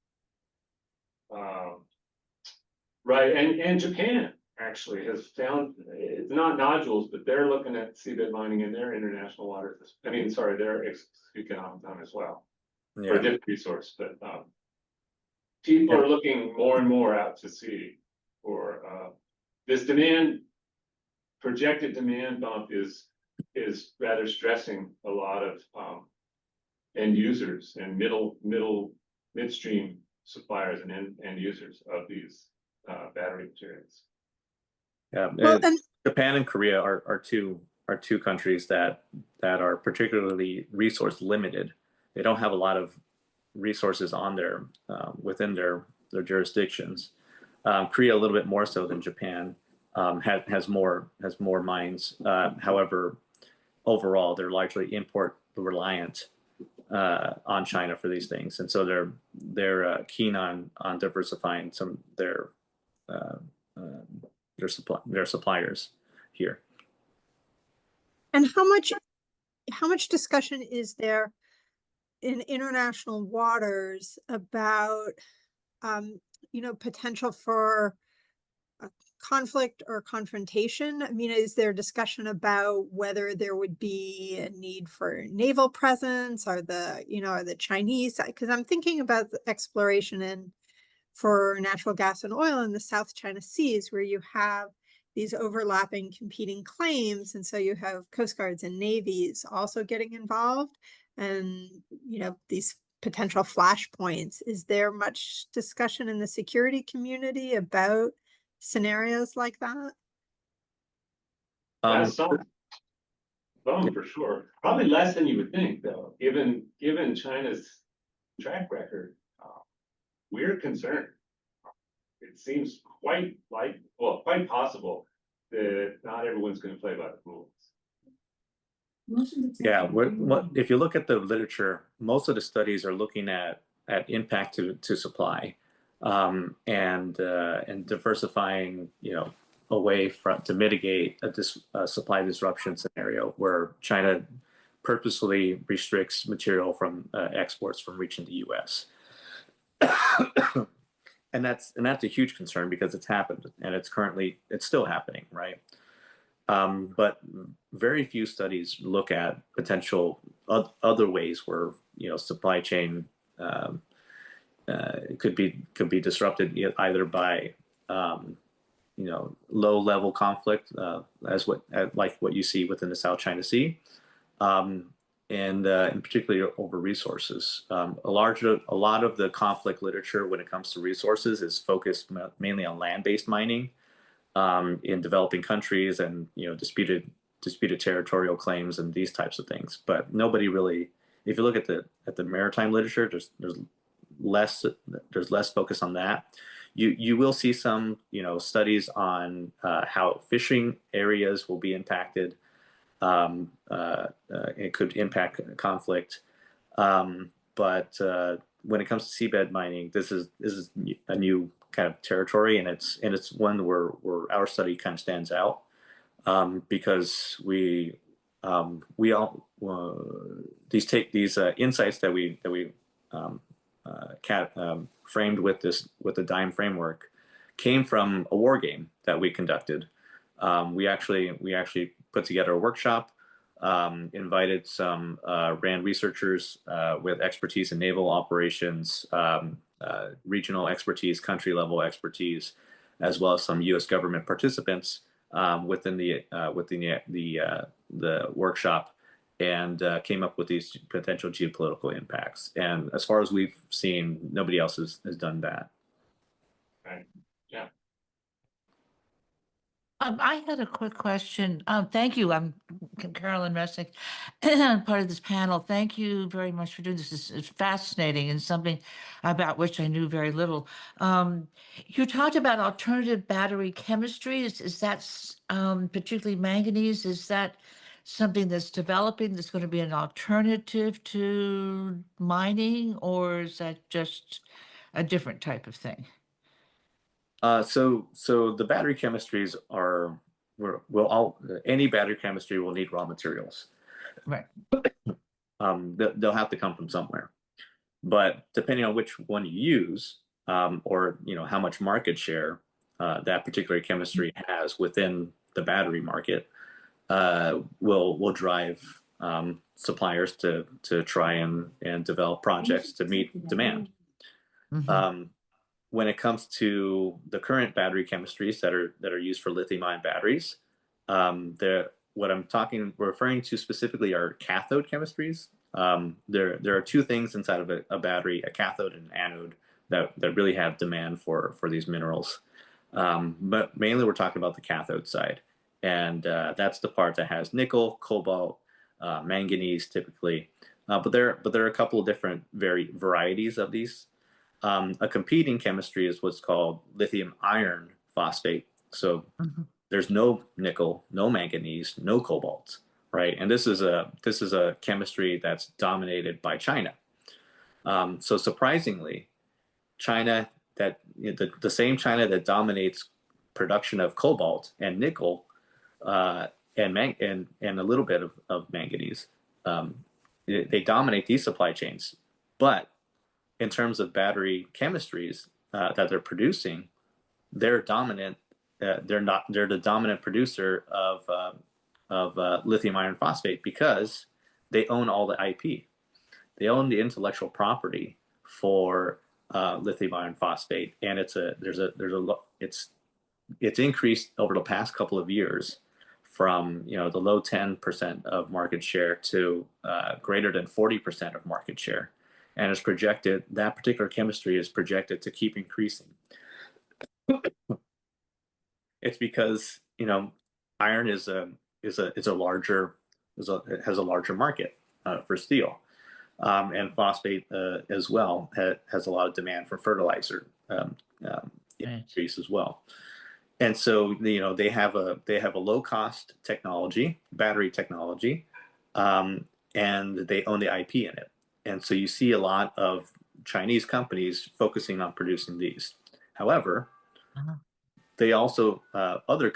Right, and Japan actually has found, it's not nodules, but they're looking at seabed mining in their international waters. I mean, sorry, their economic zone as well, for a Yeah. different resource, but people are looking more and more out to sea for this projected demand bump is rather stressing a lot of end users and midstream suppliers and end users of these battery materials. Yeah, Well, and Japan and Korea are two countries that are particularly resource limited. They don't have a lot of resources on their within their jurisdictions. Korea a little bit more so than Japan. Has more mines. However, overall they're largely import reliant on China for these things, and so they're keen on diversifying some their suppliers here. and how much discussion is there in international waters about potential for a conflict or confrontation? I mean, is there discussion about whether there would be a need for naval presence, or the Chinese? Because I'm thinking about the exploration for natural gas and oil in the South China Seas, where you have these overlapping competing claims, and so you have coast guards and navies also getting involved, and these potential flashpoints. Is there much discussion in the security community about scenarios like that? Yeah, some for sure. Probably less than you would think, though, given China's track record. We're concerned. It seems quite possible that not everyone's going to play by the rules. Yeah, if you look at the literature, most of the studies are looking at impact to supply, and diversifying, a way to mitigate a supply disruption scenario where China purposefully restricts material from exports from reaching the U.S. And that's a huge concern because it's happened, and it's still happening, right? But very few studies look at potential other ways where supply chain could be disrupted either by low level conflict, like what you see within the South China Sea, and in particular over resources. A lot of the conflict literature when it comes to resources is focused mainly on land-based mining in developing countries, and disputed territorial claims and these types of things. But nobody really, if you look at the maritime literature, there's less focus on that. You will see some studies on how fishing areas will be impacted. It could impact conflict, but when it comes to seabed mining, this is a new kind of territory, and it's one where our study kind of stands out, because we all these insights that we framed with the DIME framework came from a war game that we conducted. We actually put together a workshop, invited some RAND researchers with expertise in naval operations, regional expertise, country level expertise, as well as some U.S. government participants within the workshop, and came up with these potential geopolitical impacts. And as far as we've seen, nobody else has done that. Right. Yeah. I had a quick question. Thank you. I'm Carolyn Resnick, part of this panel. Thank you very much for doing this. This is fascinating and something about which I knew very little. You talked about alternative battery chemistry. Is that particularly manganese? Is that something that's developing that's going to be an alternative to mining, or is that just a different type of thing? So the battery chemistries are will all any battery chemistry will need raw materials. Right. They'll have to come from somewhere, but depending on which one you use, or how much market share that particular chemistry has within the battery market, will drive suppliers to try and develop projects to meet demand. Mhm. When it comes to the current battery chemistries that are used for lithium-ion batteries, what I'm referring to specifically are cathode chemistries. There are two things inside of a battery, a cathode and an anode, that really have demand for these minerals. But mainly we're talking about the cathode side, and that's the part that has nickel, cobalt, manganese typically. But there are a couple of different varieties of these. A competing chemistry is what's called lithium iron phosphate. So Mhm. there's no nickel, no manganese, no cobalt, right? And this is a chemistry that's dominated by China. So surprisingly, China the same China that dominates production of cobalt and nickel, and a little bit of manganese, they dominate these supply chains. But in terms of battery chemistries that they're producing, they're dominant. They're the dominant producer of lithium iron phosphate because they own all the IP. They own the intellectual property for lithium iron phosphate, and it's increased over the past couple of years from the low 10% of market share to greater than 40% of market share, and it's projected that particular chemistry is projected to keep increasing. It's because iron has a larger market for steel, and phosphate as well has a lot of demand for fertilizer Right. industries as well. And so they have a low cost technology, battery technology, and they own the IP in it. And so you see a lot of Chinese companies focusing on producing these. However, Uh-huh. they also other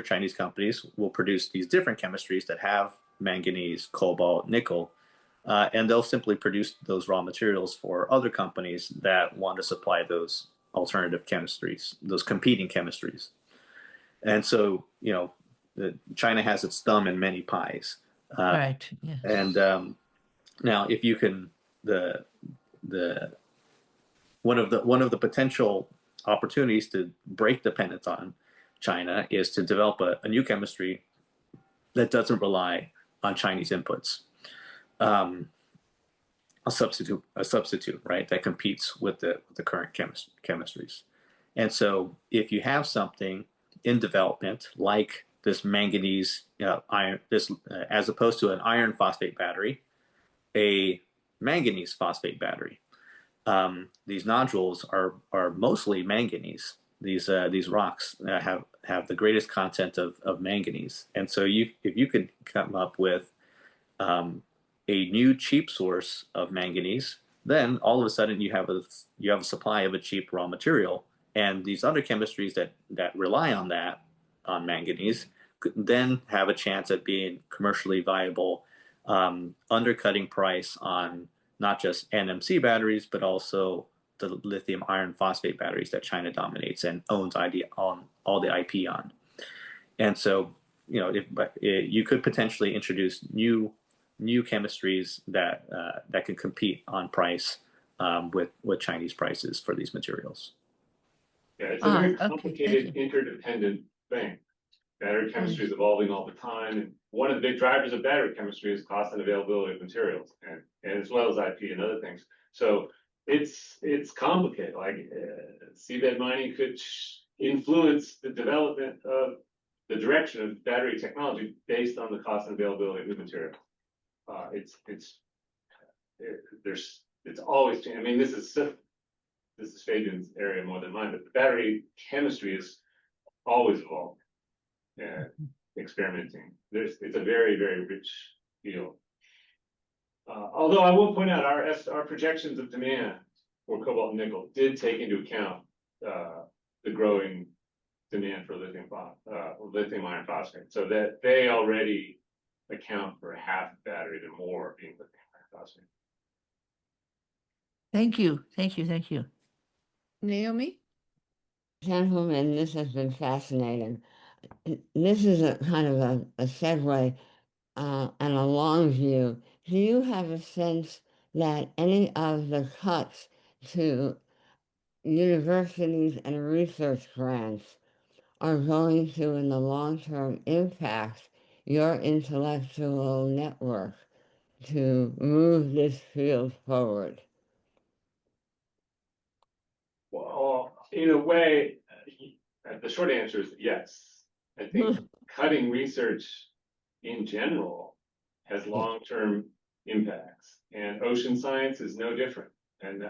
Chinese companies will produce these different chemistries that have manganese, cobalt, nickel, and they'll simply produce those raw materials for other companies that want to supply those alternative chemistries, those competing chemistries. And so China has its thumb in many pies. Right. Yes. And now, if you can, the one of the potential opportunities to break dependence on China is to develop a new chemistry that doesn't rely on Chinese inputs. A substitute, right, that competes with the current chemistries. And so if you have something in development like this manganese iron, as opposed to an iron phosphate battery, a manganese phosphate battery. These nodules are mostly manganese. These rocks have the greatest content of manganese, and so if you could come up with a new cheap source of manganese, then all of a sudden you have a supply of a cheap raw material, and these other chemistries that rely on manganese could then have a chance at being commercially viable, undercutting price on not just NMC batteries, but also the lithium iron phosphate batteries that China dominates and owns on all the IP on. And so, you could potentially introduce new chemistries that can compete on price with Chinese prices for these materials. Yeah, it's a very Okay, thank complicated, you. interdependent thing. Battery chemistry is evolving all the time, and one of the big drivers of battery chemistry is cost and availability of materials, and as well as IP and other things. So it's complicated. Like seabed mining could influence the development of the direction of battery technology based on the cost and availability of the material. It's always changing. I mean, this is Fabian's area more than mine, but the battery chemistry is always evolving and experimenting. It's a very, very rich field. Although I will point out our projections of demand for cobalt and nickel did take into account the growing demand for lithium iron phosphate, so that they already account for half the batteries and more being lithium iron phosphate. Thank you, thank you, thank you. Naomi? Gentlemen, this has been fascinating. This is a kind of a segue and a long view. Do you have a sense that any of the cuts to universities and research grants are going to, in the long term, impact your intellectual network to move this field forward? Well, in a way, the short answer is yes. I think cutting research in general has long-term impacts, and ocean science is no different. And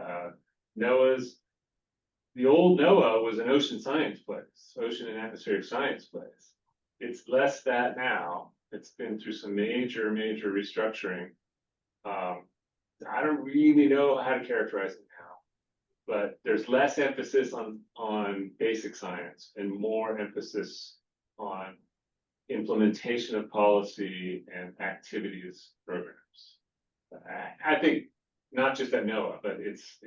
the old NOAA was an ocean science place, ocean and atmospheric science place. It's less that now. It's been through some major restructuring. I don't really know how to characterize it now, but there's less emphasis on basic science and more emphasis on implementation of policy and activities programs. I think not just at NOAA, but it's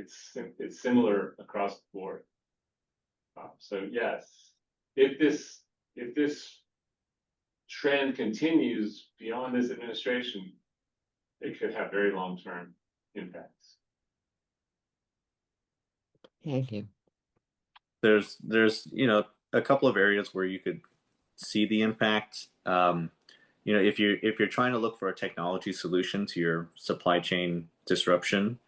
similar across the board. So yes, if this trend continues beyond this administration, it could have very long-term impacts. Thank you. There's a couple of areas where you could see the impact. If you're trying to look for a technology solution to your supply chain disruption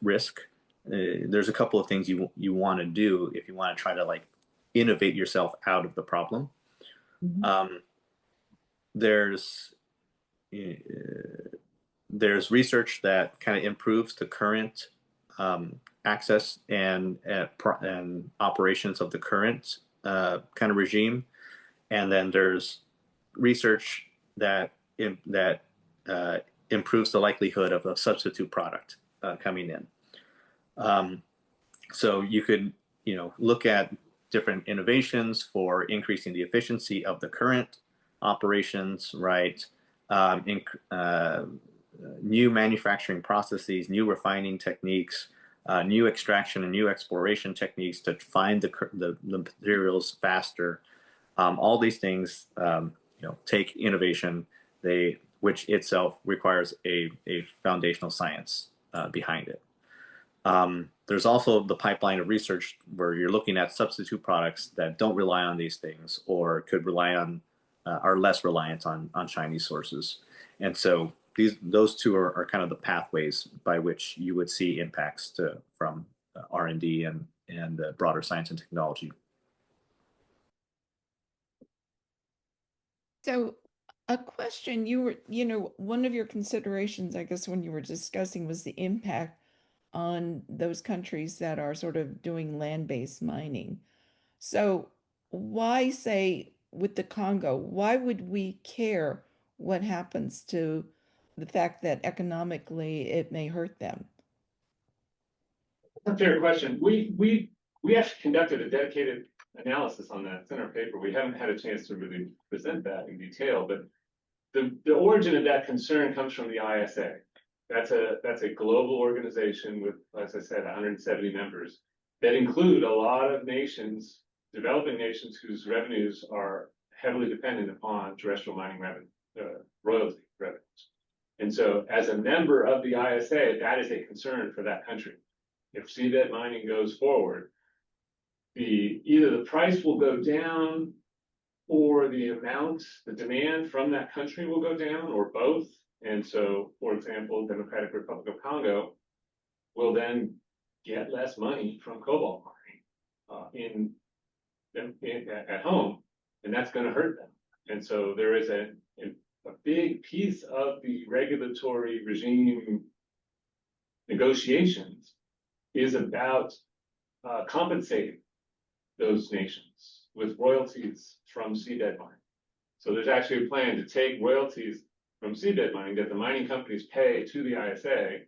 risk, there's a couple of things you want to do if you want to try to like innovate yourself out of the problem. Mm-hmm. There's research that kind of improves the current access and operations of the current kind of regime, and then there's research that improves the likelihood of a substitute product coming in. So you could look at different innovations for increasing the efficiency of the current operations, right? New manufacturing processes, new refining techniques, new extraction and new exploration techniques to find the materials faster. All these things, take innovation, which itself requires a foundational science behind it. There's also the pipeline of research where you're looking at substitute products that don't rely on these things or could rely on, are less reliant on Chinese sources. And so those two are kind of the pathways by which you would see impacts from R&D and broader science and technology. So a question, one of your considerations, I guess, when you were discussing was the impact on those countries that are sort of doing land-based mining. So why, say, with the Congo, why would we care what happens to the fact that economically it may hurt them? That's a fair question. We actually conducted a dedicated analysis on that. It's in our paper. We haven't had a chance to really present that in detail, but the origin of that concern comes from the ISA. That's a global organization with, as I said, 170 members that include a lot of nations, developing nations whose revenues are heavily dependent upon terrestrial mining royalty revenues. And so as a member of the ISA, that is a concern for that country. If seabed mining goes forward, either the price will go down or the demand from that country will go down, or both. And so, for example, Democratic Republic of Congo will then get less money from cobalt mining at home and that's going to hurt them. And so there is a big piece of the regulatory regime negotiations is about compensating those nations with royalties from seabed mining. So there's actually a plan to take royalties from seabed mining that the mining companies pay to the ISA,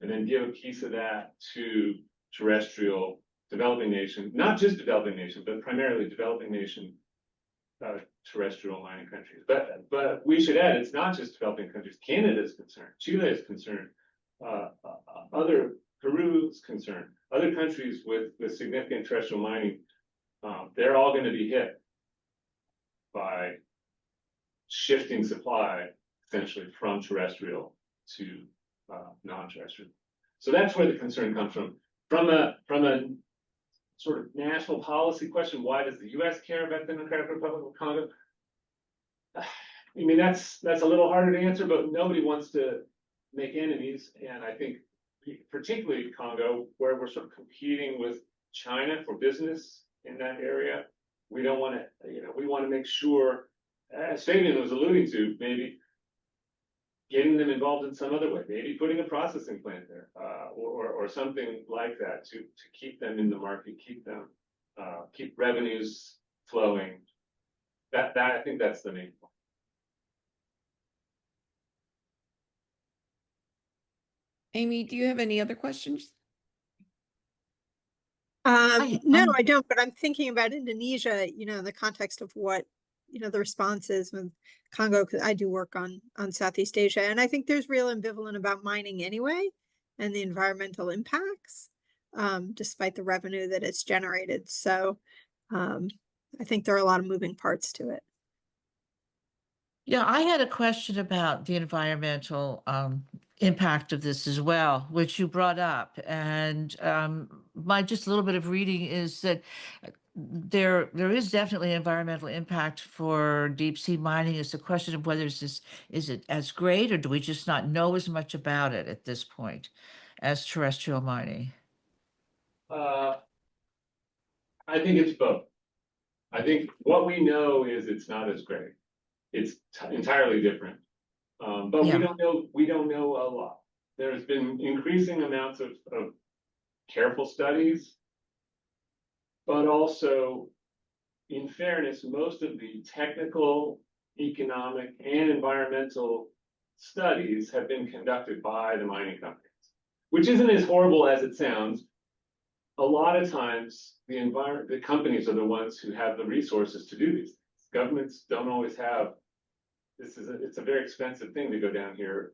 and then give a piece of that to terrestrial developing nation, not just developing nation, but primarily developing nation terrestrial mining countries. But we should add, it's not just developing countries. Canada is concerned, Chile is concerned, other Peru is concerned, other countries with significant terrestrial mining, they're all going to be hit by shifting supply essentially from terrestrial to non-terrestrial. So that's where the concern comes from. From a sort of national policy question, why does the U.S. care about the Democratic Republic of Congo? I mean, that's a little harder to answer, but nobody wants to make enemies, and I think particularly Congo, where we're sort of competing with China for business in that area, we don't want to, we want to make sure, as Fabian was alluding to, maybe getting them involved in some other way, maybe putting a processing plant there, or something like that to keep them in the market, keep revenues flowing. That I think that's the main point. Amy, do you have any other questions? No, I don't, but I'm thinking about Indonesia, in the context of what, the response is with Congo, because I do work on Southeast Asia, and I think there's real ambivalent about mining anyway, and the environmental impacts, despite the revenue that it's generated. So I think there are a lot of moving parts to it. Yeah, I had a question about the environmental impact of this as well, which you brought up. And my just a little bit of reading is that there is definitely environmental impact for deep sea mining. It's a question of whether is it as great, or do we just not know as much about it at this point as terrestrial mining? I think it's both. I think what we know is it's not as great. It's entirely different. But Yeah. we don't know a lot. There's been increasing amounts of careful studies, but also, in fairness, most of the technical, economic, and environmental studies have been conducted by the mining companies, which isn't as horrible as it sounds. A lot of times, the companies are the ones who have the resources to do these things. Governments don't always have. It's a very expensive thing to go down here,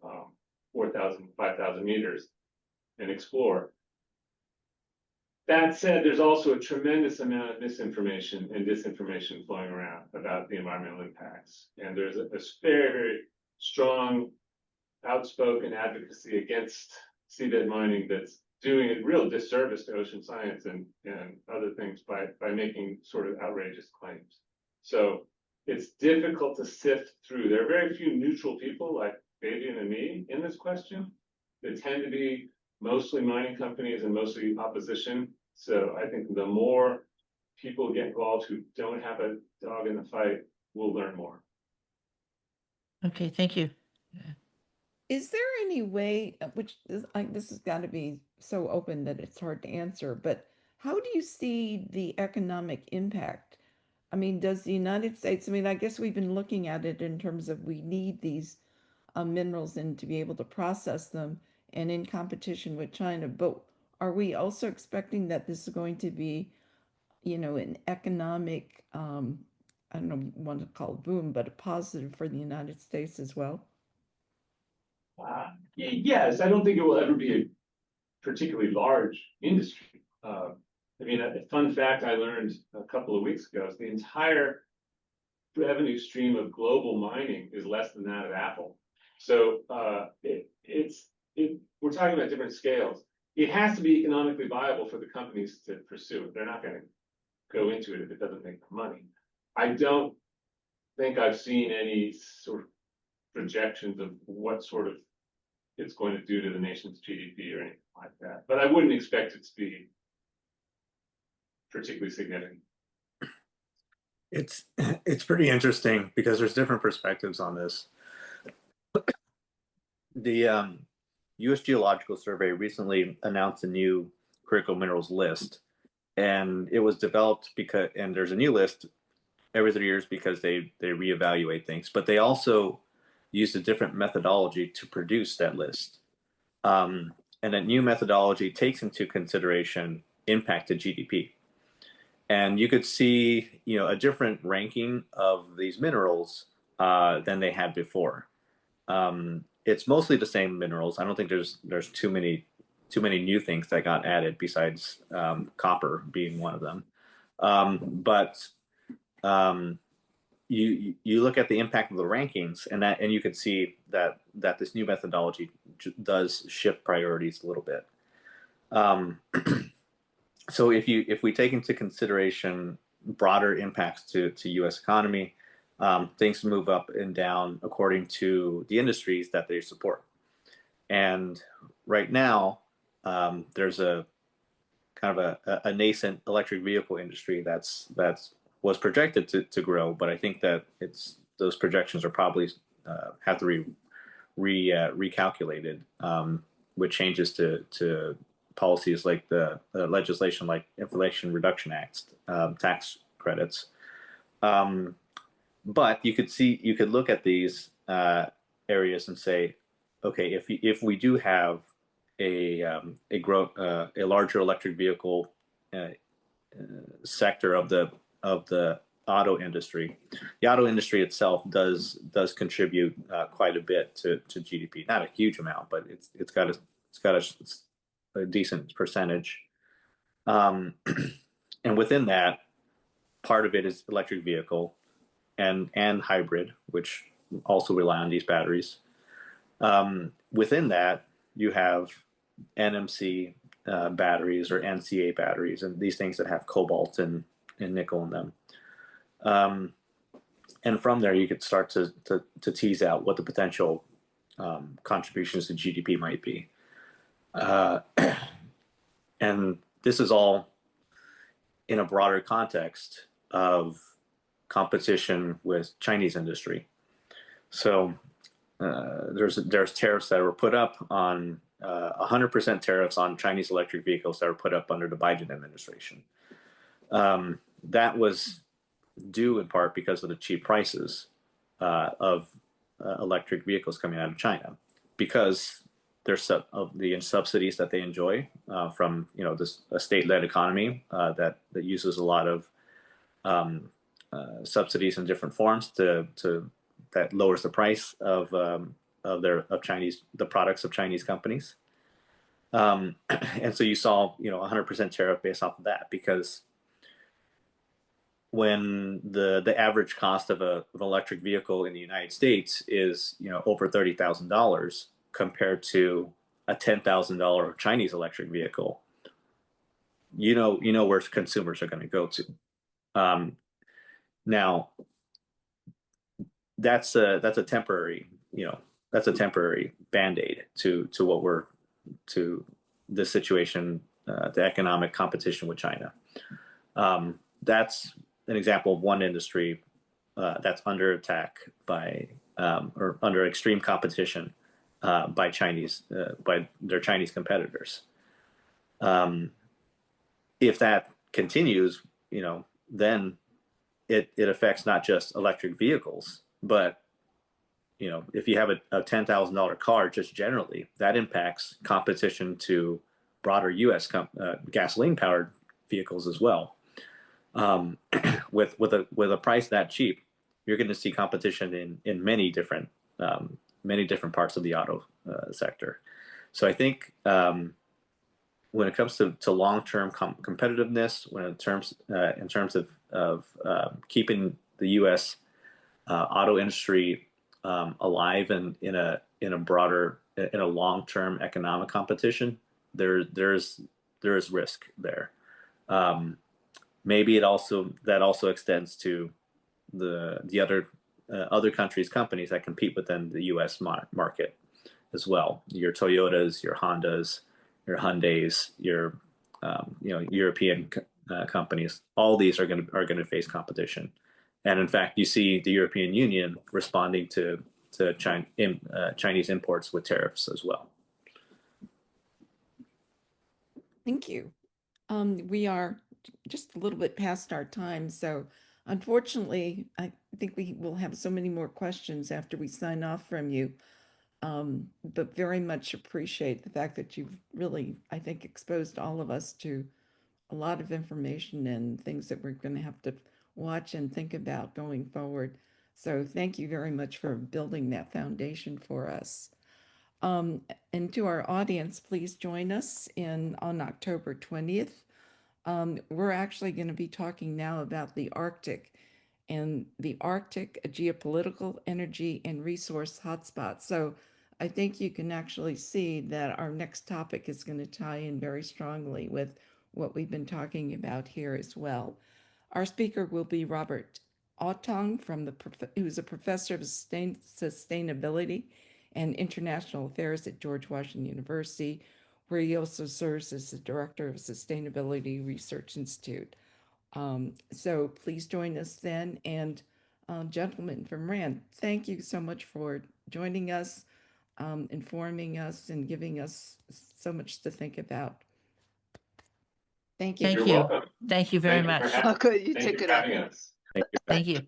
4,000, 5,000 meters and explore. That said, there's also a tremendous amount of misinformation and disinformation flowing around about the environmental impacts. And there's a very, very strong, outspoken advocacy against seabed mining that's doing a real disservice to ocean science and other things by making sort of outrageous claims. So it's difficult to sift through. There are very few neutral people like Fabian and me in this question. They tend to be mostly mining companies and mostly opposition. So I think the more people get involved who don't have a dog in the fight, we'll learn more. Okay, thank you. Is there any way, which is, this has got to be so open that it's hard to answer, but how do you see the economic impact? I mean, does the United States, I mean, I guess we've been looking at it in terms of we need these minerals and to be able to process them and in competition with China, but are we also expecting that this is going to be, an economic, I don't know, you want to call it boom, but a positive for the United States as well? Yes, I don't think it will ever be a particularly large industry. I mean, a fun fact I learned a couple of weeks ago is the entire revenue stream of global mining is less than that of Apple. So we're talking about different scales. It has to be economically viable for the companies to pursue it. They're not going to go into it if it doesn't make money. I don't think I've seen any sort of projections of what sort of it's going to do to the nation's GDP or anything like that. But I wouldn't expect it to be particularly significant. It's it's pretty interesting because there's different perspectives on this. The U.S. Geological Survey recently announced a new critical minerals list, and it was developed because, and there's a new list every 3 years because they reevaluate things, but they also used a different methodology to produce that list. And that new methodology takes into consideration impact to GDP. And you could see, a different ranking of these minerals than they had before. It's mostly the same minerals. I don't think there's too many new things that got added besides copper being one of them. But you look at the impact of the rankings, and you can see that this new methodology does shift priorities a little bit. So if we take into consideration broader impacts to U.S. economy, things move up and down according to the industries that they support. And right now, there's a kind of a nascent electric vehicle industry that's was projected to grow, but I think that those projections are probably have to be recalculated with changes to policies like the legislation like Inflation Reduction Act, tax credits. But you could look at these areas and say, okay, if we do have a larger electric vehicle sector of the auto industry, the auto industry itself does contribute quite a bit to GDP. Not a huge amount, but it's got a decent percentage. And within that, part of it is electric vehicle and hybrid, which also rely on these batteries. Within that, you have NMC batteries or NCA batteries, and these things that have cobalt and nickel in them. And from there, you could start to tease out what the potential contributions to GDP might be. And this is all in a broader context of competition with Chinese industry. So there's tariffs that were put up on 100% tariffs on Chinese electric vehicles that were put up under the Biden administration. That was due in part because of the cheap prices of electric vehicles coming out of China, because there's of the subsidies that they enjoy from a state-led economy that uses a lot of subsidies in different forms that lowers the price of the products of Chinese companies. And so you saw 100% tariff based off of that, because when the average cost of an electric vehicle in the United States is over $30,000 compared to a $10,000 Chinese electric vehicle, you know where consumers are going to go to. Now, that's a temporary band-aid to this situation, the economic competition with China. That's an example of one industry that's under attack or under extreme competition by their Chinese competitors. If that continues, then it affects not just electric vehicles, but if you have a $10,000 car, just generally, that impacts competition to broader U.S. gasoline-powered vehicles as well. With a price that cheap, you're going to see competition in many different parts of the auto sector. So I think when it comes to long-term competitiveness, in terms of keeping the U.S. Auto industry alive and in a broader, in a long-term economic competition, there is risk there. Maybe that also extends to the other countries' companies that compete within the U.S. market as well. Your Toyotas, your Hondas, your Hyundais, your European companies. All these are going to face competition And in fact, you see the European Union responding to Chinese imports with tariffs as well. Thank you. We are just a little bit past our time, so unfortunately, I think we will have so many more questions after we sign off from you. But very much appreciate the fact that you've really, I think, exposed all of us to a lot of information and things that we're going to have to watch and think about going forward. So thank you very much for building that foundation for us. And to our audience, please join us on October 20th. We're actually going to be talking now about the Arctic, and the Arctic, a geopolitical, energy, and resource hotspot. So I think you can actually see that our next topic is going to tie in very strongly with what we've been talking about here as well. Our speaker will be Robert Autong, who's a professor of sustainability and international affairs at George Washington University, where he also serves as the director of Sustainability Research Institute. So please join us then. And gentlemen from RAND, thank you so much for joining us, informing us, and giving us so much to think about. Thank you. Thank You're you. welcome. Thank you very much. Thank you for You Thank took you it for up. having us. Thank you.